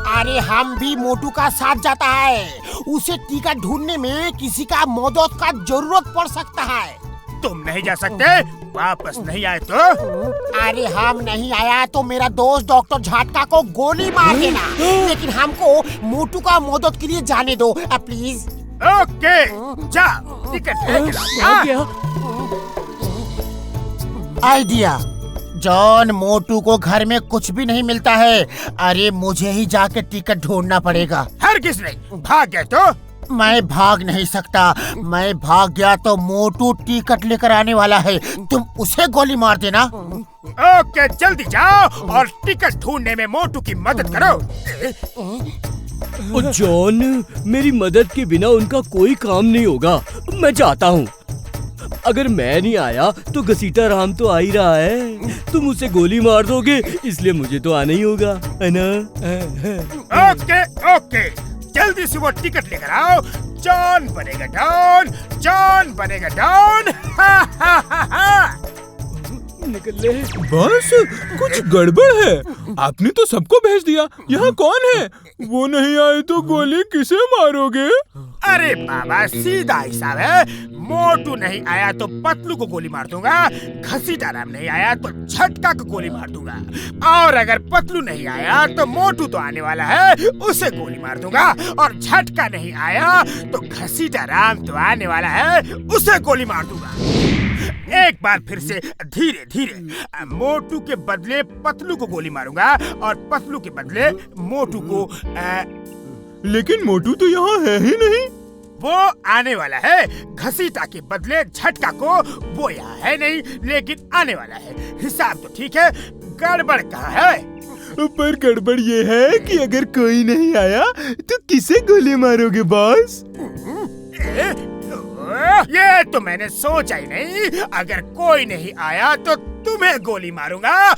B: अरे हम भी मोटू का साथ जाता है। उसे टिकट ढूंढने में किसी का मदद का जरूरत पड़ सकता है।
A: तुम नहीं जा सकते? वापस नहीं आए तो?
B: अरे हम नहीं आया तो मेरा दोस्त डॉक्टर झटका को गोली मार देना, लेकिन हमको मोटू का मदद के लिए जाने दो प्लीज।
A: ओके, जा टिकट लेके आ।
B: आइडिया। जॉन, मोटू को घर में कुछ भी नहीं मिलता है। अरे मुझे ही जाके टिकट ढूंढना पड़ेगा।
A: हरगिज़ नहीं, भाग गए तो?
B: मैं भाग नहीं सकता। मैं भाग गया तो मोटू टिकट लेकर आने वाला है। तुम उसे गोली मार देना।
A: ओके, जल्दी जाओ और टिकट ढूंढने में मोटू की मदद करो।
D: ओ जॉन, मेरी मदद के बिना उनका कोई काम नहीं होगा। मैं जाता हूँ। अगर मैं नहीं आया तो घसीटा राम तो आ ही रहा है। तुम उसे गोली मार दोगे, इसलिए मुझे तो आना ही होगा, है ना?
A: ओके ओके, जल्दी से वो टिकट लेकर आओ। जॉन बनेगा डॉन, जॉन बनेगा डॉन।
D: निकल ले।
G: बस कुछ गड़बड़ है। आपने तो सबको भेज दिया। यहाँ कौन है? वो नहीं आए तो गोली किसे मारोगे?
A: अरे बाबा, सीधा हिसाब है। मोटू नहीं आया तो पतलू को गोली मार दूंगा, घसीटा राम नहीं आया तो झटका को गोली मार दूंगा, और अगर पतलू नहीं आया तो मोटू तो आने वाला है, उसे गोली मार दूंगा, और झटका नहीं आया तो घसीटा राम तो आने वाला है, उसे गोली मार दूंगा। एक बार फिर से धीरे धीरे। मोटू के बदले पतलू को गोली मारूंगा और पतलू के बदले मोटू को।
G: लेकिन मोटू तो यहाँ है ही नहीं।
A: वो आने वाला है। घसीटा के बदले झटका को, वो यहाँ है नहीं लेकिन आने वाला है। हिसाब तो ठीक है, गड़बड़ कहाँ है?
G: पर गड़बड़ ये है कि अगर कोई नहीं आया तो किसे गोली मारोगे बॉस?
A: ये तो मैंने सोचा ही नहीं। अगर कोई नहीं आया तो तुम्हें गोली मारूंगा।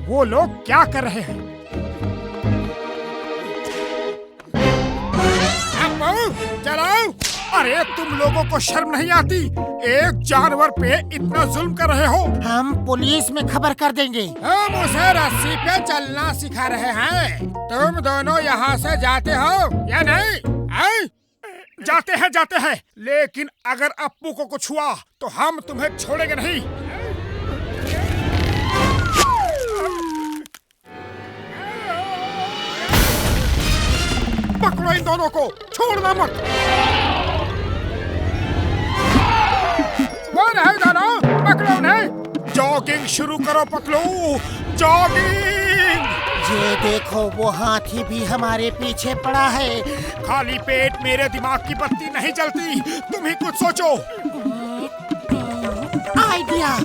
A: वो लोग क्या कर रहे हैं? चलाओ! अरे तुम लोगों को शर्म नहीं आती? एक जानवर पे इतना जुल्म कर रहे हो।
B: हम पुलिस में खबर कर देंगे।
A: हम उसे रस्सी पे चलना सिखा रहे हैं। तुम दोनों यहाँ से जाते हो या नहीं? जाते हैं, लेकिन अगर अप्पू को कुछ हुआ तो हम तुम्हें छोड़ेंगे नहीं। पकड़ो इन दोनों को, छोड़ना मत। वो रहे दोनों, पकड़ो उन्हें। जो जॉगिंग शुरू करो पतलू, जॉगिंग।
B: ये देखो वो हाथी भी हमारे पीछे पड़ा है।
A: खाली पेट मेरे दिमाग की बत्ती नहीं जलती, तुम ही कुछ सोचो।
B: आइडिया।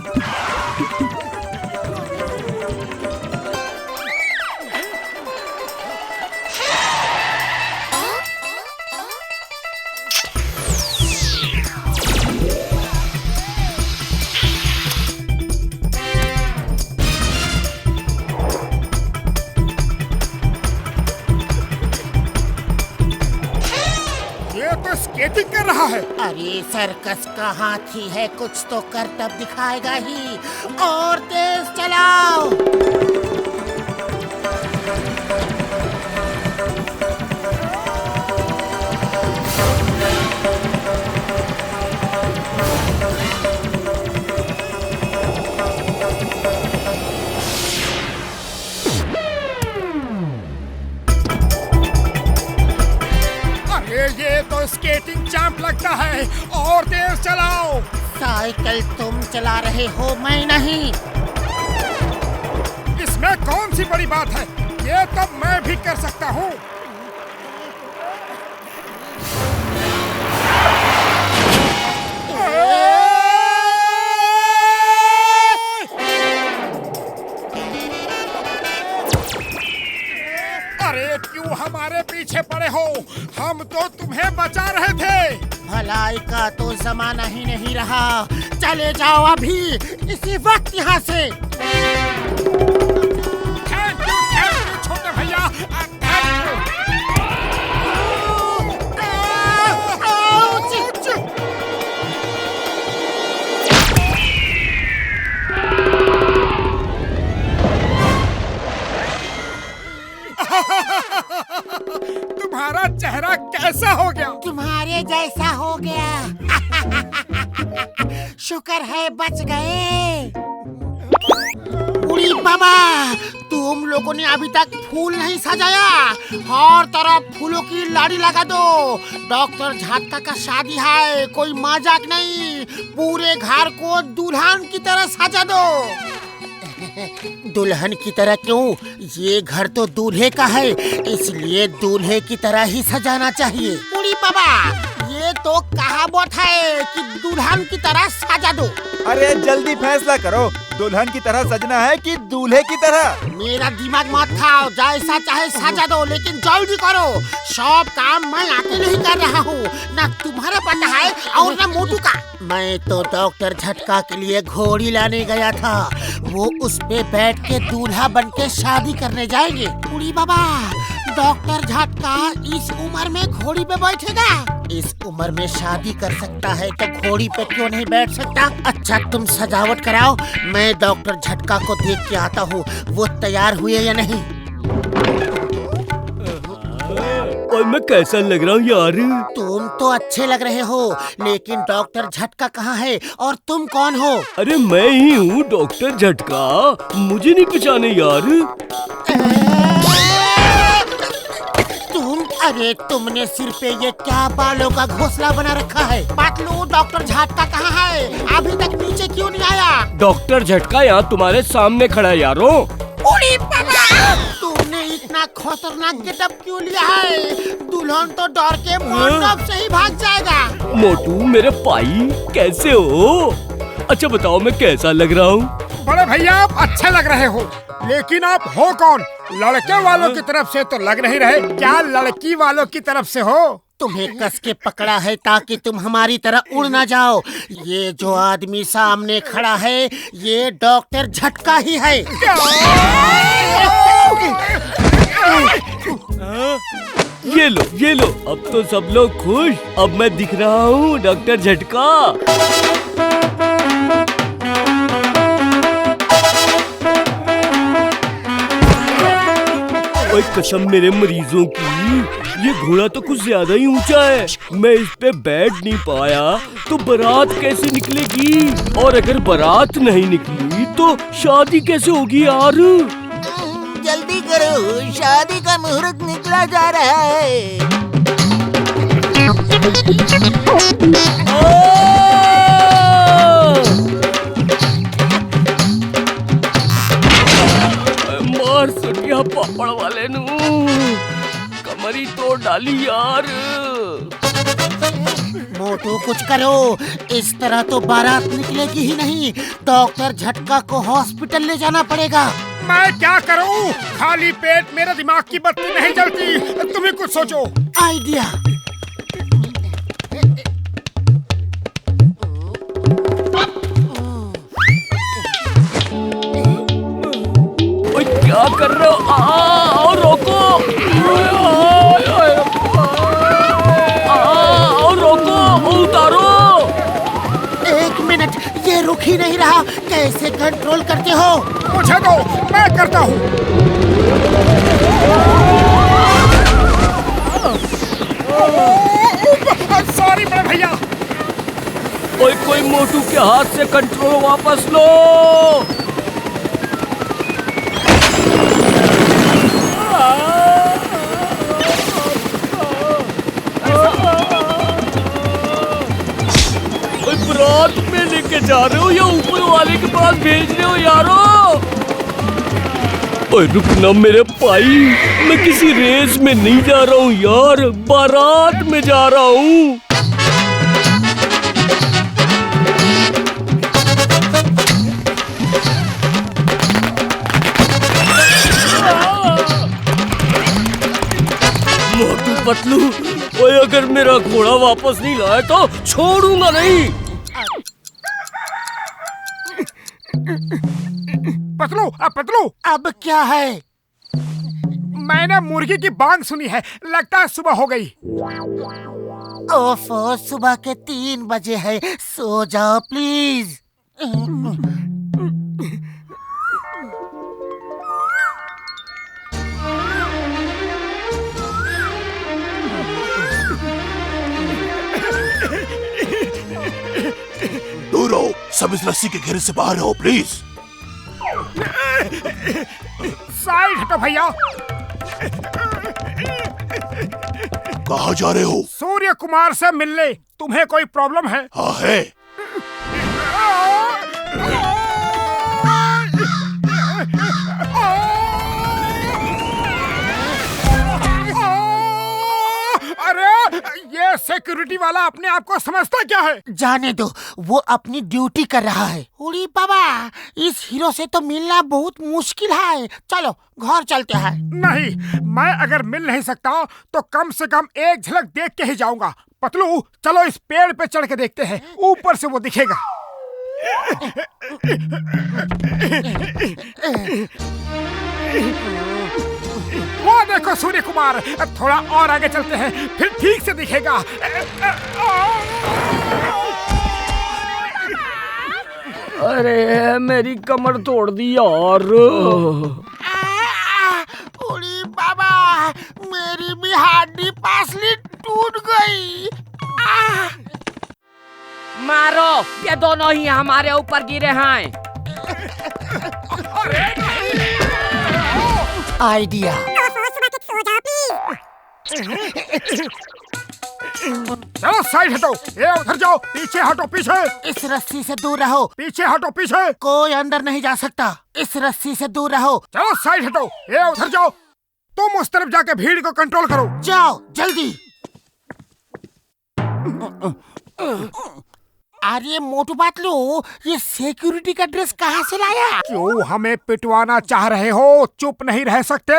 A: स्केटिंग कर रहा है।
B: अरे सर्कस का हाथी है, कुछ तो करतब दिखाएगा ही। और तेज चलाओ।
A: ये तो स्केटिंग चैंप लगता है, और तेज चलाओ।
B: साइकिल तुम चला रहे हो, मैं नहीं।
A: इसमें कौन सी बड़ी बात है, ये तो मैं भी कर सकता हूँ। अरे क्यों हमारे पीछे पड़े हो, हम तो तुम्हें बचा रहे थे।
B: भलाई का तो जमाना ही नहीं रहा, चले जाओ अभी इसी वक्त यहाँ से।
A: थैंक यू छोटे भैया, थैंक यू। तुम्हारा चेहरा कैसा हो गया?
B: तुम्हारे जैसा हो गया। शुक्र है बच गए। उड़ी बाबा, तुम लोगों ने अभी तक फूल नहीं सजाया। हर तरफ फूलों की लाड़ी लगा दो। डॉक्टर झटका का शादी है, कोई मजाक नहीं। पूरे घर को दुल्हन की तरह सजा दो। दुल्हन की तरह क्यों? ये घर तो दूल्हे का है, इसलिए दूल्हे की तरह ही सजाना चाहिए। उड़ी बाबा, ये तो कहावत है कि दुल्हन की तरह सजा दो।
M: अरे जल्दी फैसला करो, दुल्हन की तरह सजना है कि दूल्हे की तरह?
B: मेरा दिमाग मत खाओ, जैसा चाहे सजा दो, लेकिन जल्दी करो। सब काम मैं अकेले ही कर रहा हूँ, ना तुम्हारा पता है और ना मोटू का। मैं तो डॉक्टर झटका के लिए घोड़ी लाने गया था, वो उस पे बैठ के दूल्हा बन के शादी करने जाएंगे। उड़ी बाबा, डॉक्टर झटका इस उम्र में घोड़ी पे बैठेगा? इस उम्र में शादी कर सकता है तो घोड़ी पे क्यों नहीं बैठ सकता? अच्छा तुम सजावट कराओ, मैं डॉक्टर झटका को देख के आता हूँ, वो तैयार हुए या नहीं।
D: और मैं कैसा लग रहा हूँ यार?
B: तुम तो अच्छे लग रहे हो, लेकिन डॉक्टर झटका कहाँ है और तुम कौन हो?
D: अरे मैं ही हूँ डॉक्टर झटका, मुझे नहीं पहचाने यार।
B: अरे तुमने सिर पे ये क्या बालों का घोंसला बना रखा है? पतलू, डॉक्टर झटका कहाँ है? अभी तक नीचे क्यों नहीं आया?
D: डॉक्टर झटका यहाँ तुम्हारे सामने खड़ा है यारो।
B: उड़ी बाबा, तुमने इतना खतरनाक गेटअप क्यों लिया है? दुल्हन तो डर के मंडप से ही भाग जाएगा।
D: मोटू मेरे भाई, कैसे हो? अच्छा बताओ मैं कैसा लग रहा हूँ?
A: बड़े भैया आप अच्छे लग रहे हो, लेकिन आप हो कौन? लड़के वालों की तरफ से तो लग नहीं रहे, क्या लड़की वालों की तरफ से हो?
B: तुम्हें कस के पकड़ा है ताकि तुम हमारी तरह उड़ ना जाओ। ये जो आदमी सामने खड़ा है, ये डॉक्टर झटका ही है।
D: ये लो, अब तो सब लोग खुश। अब मैं दिख रहा हूँ डॉक्टर झटका। ओए कसम मेरे मरीजों की, ये घोड़ा तो कुछ ज्यादा ही ऊंचा है। मैं इस पे बैठ नहीं पाया तो बारात कैसे निकलेगी? और अगर बारात नहीं निकली तो शादी कैसे होगी यार?
B: जल्दी करो, शादी का मुहूर्त निकला जा रहा है।
D: डाली यार।
B: मोटू कुछ करो, इस तरह तो बारात निकलेगी ही नहीं। डॉक्टर झटका को हॉस्पिटल ले जाना पड़ेगा।
A: मैं क्या करूं? खाली पेट मेरे दिमाग की बत्ती नहीं जलती। तुम्हें कुछ सोचो।
B: आइडिया।
D: ओए क्या कर रहे हो? आओ रोको। आओ रोको, उतारो।
B: एक मिनट, ये रुक ही नहीं रहा। कैसे कंट्रोल करते हो?
A: मुझे दो, मैं करता हूँ। सॉरी बड़े भैया।
D: ओए कोई मोटू के हाथ से कंट्रोल वापस लो। बारात में लेके जा रहे हो या ऊपर वाले के पास भेज रहे हो यारो? ओए रुकना मेरे भाई, मैं किसी रेस में नहीं जा रहा हूँ यार, बारात में जा रहा हूँ। मोटू पतलू, ओए अगर मेरा घोड़ा वापस नहीं लाया तो छोड़ूंगा नहीं।
A: पतलू, पतलू,
B: अब क्या है?
A: मैंने मुर्गी की बांग सुनी है, लगता है सुबह हो गई।
B: ओफो, सुबह के 3 बजे है, सो जाओ प्लीज।
N: दूर हो, सब इस रस्सी के घेरे से बाहर हो प्लीज।
A: साइड हटो भैया।
N: कहाँ जा रहे हो?
A: सूर्य कुमार से मिलने। तुम्हें कोई प्रॉब्लम है?
N: हाँ है।
A: अरे ये सिक्योरिटी वाला अपने आप को समझता क्या है?
B: जाने दो, वो अपनी ड्यूटी कर रहा है। उड़ी बाबा, इस हीरो से तो मिलना बहुत मुश्किल है। चलो घर चलते हैं।
A: नहीं, मैं अगर मिल नहीं सकता तो कम से कम एक झलक देख के ही जाऊंगा। पतलू चलो इस पेड़ पे चढ़ के देखते हैं, ऊपर से वो दिखेगा। वो देखो सूर्य कुमार, थोड़ा और आगे चलते हैं, फिर ठीक से दिखेगा।
D: अरे मेरी कमर तोड़ दी यार।
B: उड़ी बाबा, मेरी भी हड्डी पासली टूट गई।
O: मारो, ये दोनों ही हमारे ऊपर गिरे हैं।
B: आइडिया।
A: चलो साइड हटो, ये उधर जाओ, पीछे हटो, पीछे।
B: इस रस्सी से दूर रहो।
A: पीछे हटो, पीछे।
B: कोई अंदर नहीं जा सकता, इस रस्सी से दूर रहो।
A: चलो साइड हटो, ये उधर जाओ। तुम उस तरफ जाके भीड़ को कंट्रोल करो।
B: जाओ जल्दी। अरे मोटू पतलू, ये सिक्योरिटी का ड्रेस कहाँ से लाया?
A: क्यों हमें पिटवाना चाह रहे हो? चुप नहीं रह सकते।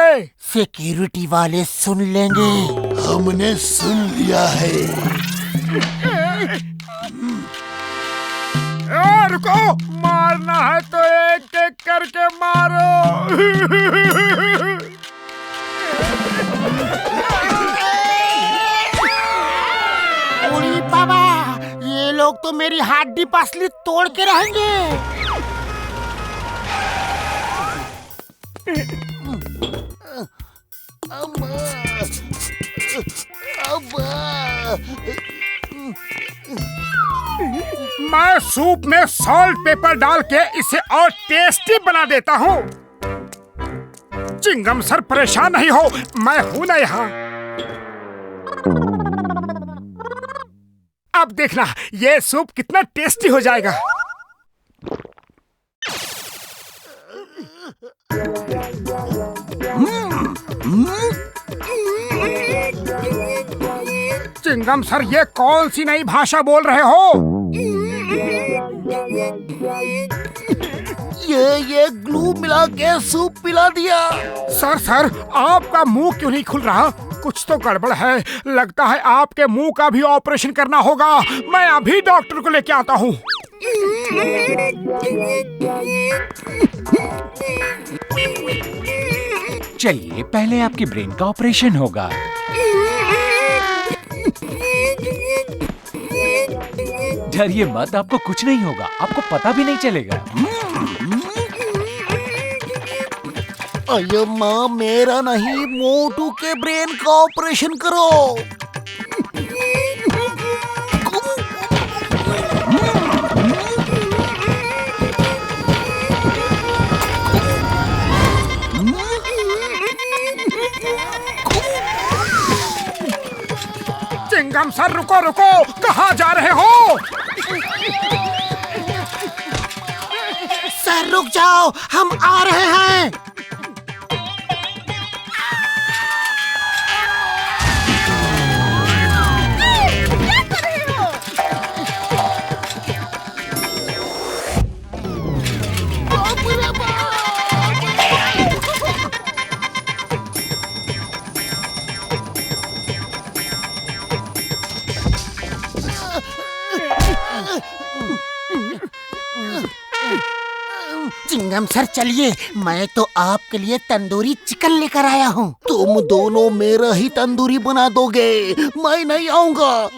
B: सिक्योरिटी वाले सुन लेंगे।
N: हमने सुन लिया है।
A: रुको, मारना है तो एक एक करके मारो।
B: उड़ी बाबा, ये लोग तो मेरी हड्डी पसली तोड़ के रहेंगे।
A: मैं सूप में सॉल्ट पेपर डाल के इसे और टेस्टी बना देता हूँ। चिंगम सर परेशान नहीं हो, मैं हूं ना यहाँ। अब देखना ये सूप कितना टेस्टी हो जाएगा। चिंगम सर, ये कौन सी नई भाषा बोल रहे हो?
B: ये ग्लू मिला के सूप पिला दिया।
A: सर, आपका मुंह क्यों नहीं खुल रहा? कुछ तो गड़बड़ है। लगता है आपके मुंह का भी ऑपरेशन करना होगा। मैं अभी डॉक्टर को लेके आता हूँ।
E: चलिए, पहले आपकी ब्रेन का ऑपरेशन होगा। डरिए मत, आपको कुछ नहीं होगा, आपको पता भी नहीं चलेगा।
B: अरे माँ, मेरा नहीं, मोटू के ब्रेन का ऑपरेशन करो।
A: चिंगम सर, रुको, कहाँ जा रहे हो?
B: सर रुक जाओ, हम आ रहे हैं। चिंगम सर चलिए, मैं तो आपके लिए तंदूरी चिकन लेकर आया हूँ। तुम दोनों मेरा ही तंदूरी बना दोगे, मैं नहीं आऊँगा।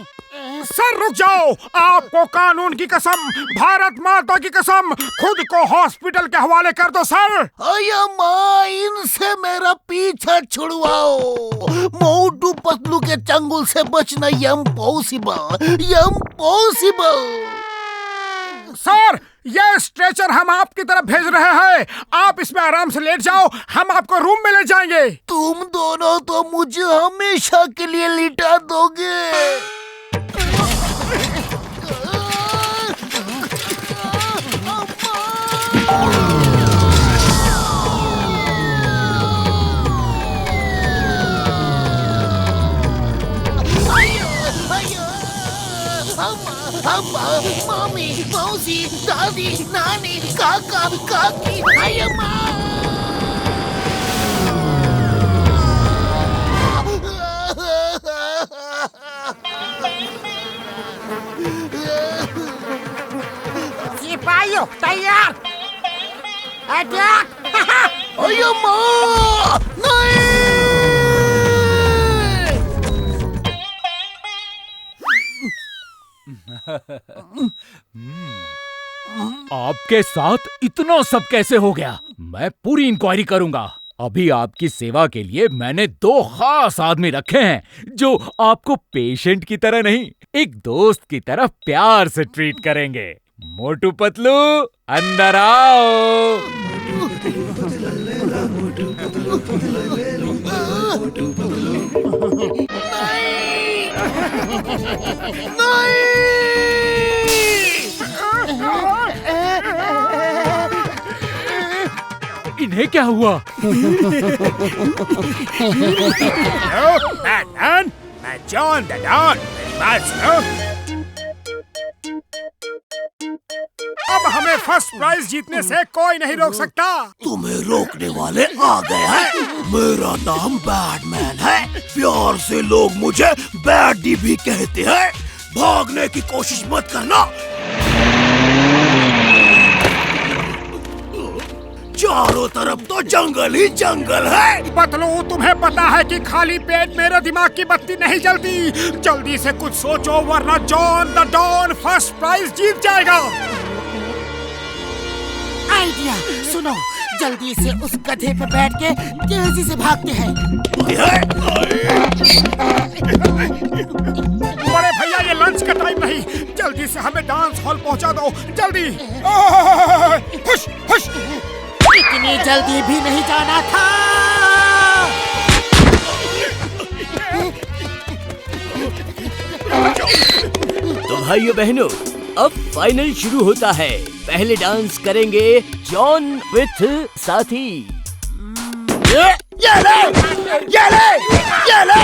A: सर रुक जाओ, आपको कानून की कसम, भारत माता की कसम, खुद को हॉस्पिटल के हवाले कर दो सर।
B: अया माँ, इनसे मेरा पीछा छुड़वाओ। मोटू पतलू के चंगुल से बचना इम्पॉसिबल।
A: सर, ये स्ट्रेचर हम आपकी तरफ भेज रहे हैं। आप इसमें आराम से लेट जाओ, हम आपको रूम में ले जाएंगे।
B: तुम दोनों तो मुझे हमेशा के लिए लिटा दोगे। मम्मी, मौसी, दादी, नानी, काका, काकी, अय्यम्मा।
A: सिपाहियों तैयार, अटैक।
B: अय्यम्मा, नहीं।
E: आपके साथ इतना सब कैसे हो गया? मैं पूरी इंक्वायरी करूंगा। अभी आपकी सेवा के लिए मैंने 2 खास आदमी रखे हैं जो आपको पेशेंट की तरह नहीं, एक दोस्त की तरह प्यार से ट्रीट करेंगे। मोटू पतलू, अंदर आओ। इन्हें क्या हुआ?
A: मैं जॉन द डॉन, मेरी बात सुनो। अब हमें फर्स्ट प्राइज जीतने से कोई नहीं रोक सकता।
N: तुम्हें रोकने वाले आ गए हैं। मेरा नाम बैडमैन है। प्यार से लोग मुझे बैडी भी कहते हैं। भागने की कोशिश मत करना। चारों तरफ तो जंगल ही जंगल है।
A: पतलू, तुम्हें पता है कि खाली पेट मेरे दिमाग की बत्ती नहीं जलती। जल्दी से कुछ सोचो, वरना John the don first prize जीत जाएगा।
B: आइडिया सुनो, जल्दी से उस गधे पे बैठ के तेजी से भागते हैं।
A: बड़े भैया, ये लंच का टाइम नहीं, जल्दी से हमें डांस हॉल पहुंचा दो, जल्दी। हुश हुश।
B: इतनी जल्दी भी नहीं जाना था।
D: तो भाइयों बहनों, अब फाइनल शुरू होता है। पहले डांस करेंगे जॉन विथ साथी।
B: ये ले, ये ले, ये ले।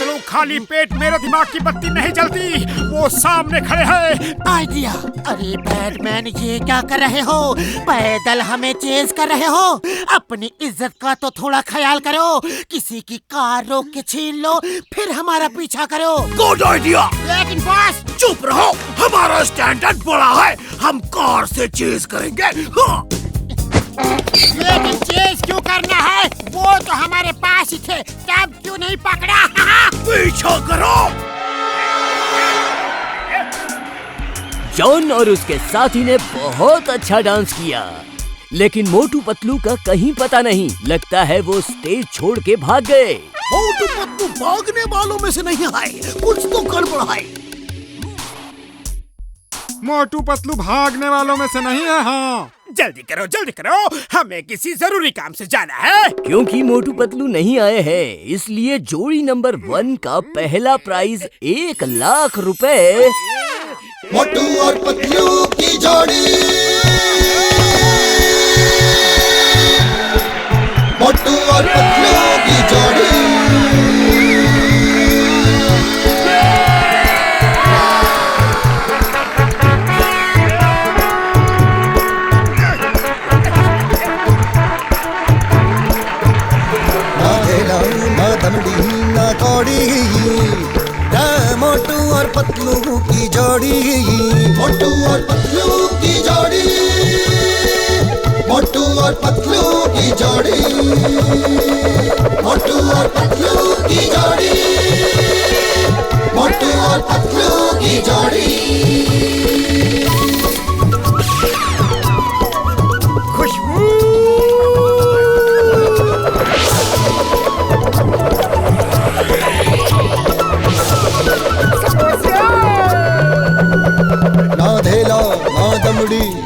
A: पतलू खाली पेट मेरे दिमाग की बत्ती नहीं जलती। वो सामने खड़े हैं।
B: आइडिया। अरे बैटमैन, ये क्या कर रहे हो? पैदल हमें चेज कर रहे हो? अपनी इज्जत का तो थोड़ा ख्याल करो। किसी की कार रोक के छीन लो, फिर हमारा पीछा करो।
N: Good idea.
B: लेकिन बॉस,
N: चुप रहो, हमारा स्टैंडर्ड बड़ा है, हम कार से चेज करेंगे। हाँ।
B: लेकिन चेज क्यों करना है? वो तो हमारे पास ही थे, तब क्यों नहीं पकड़ा?
N: पीछा करो।
D: जॉन और उसके साथी ने बहुत अच्छा डांस किया, लेकिन मोटू पतलू का कहीं पता नहीं। लगता है वो स्टेज छोड़ के भाग गए।
N: मोटू पतलू भागने वालों में से नहीं आए, कुछ तो गड़बड़ है।
K: मोटू पतलू भागने वालों में से नहीं है। हाँ,
A: जल्दी करो, हमें किसी जरूरी काम से जाना है।
D: क्योंकि मोटू पतलू नहीं आए हैं, इसलिए जोड़ी नंबर 1 का पहला प्राइज 1 लाख रुपए
N: मोटू और पतलू की जोड़ी, मोटू और पतलू की जोड़ी। मोटू और पतलू की जोड़ी, मोटू और पतलू की जोड़ी, मोटू और पतलू की जोड़ी, मोटू और पतलू की जोड़ी, मोटू और पतलू की जोड़ी।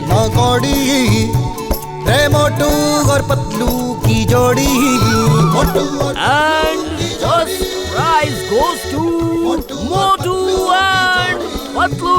N: ना कौड़ी, रे मोटू और पतलू की जोड़ी, मोटू और
D: And first prize goes to Motu and Patlu.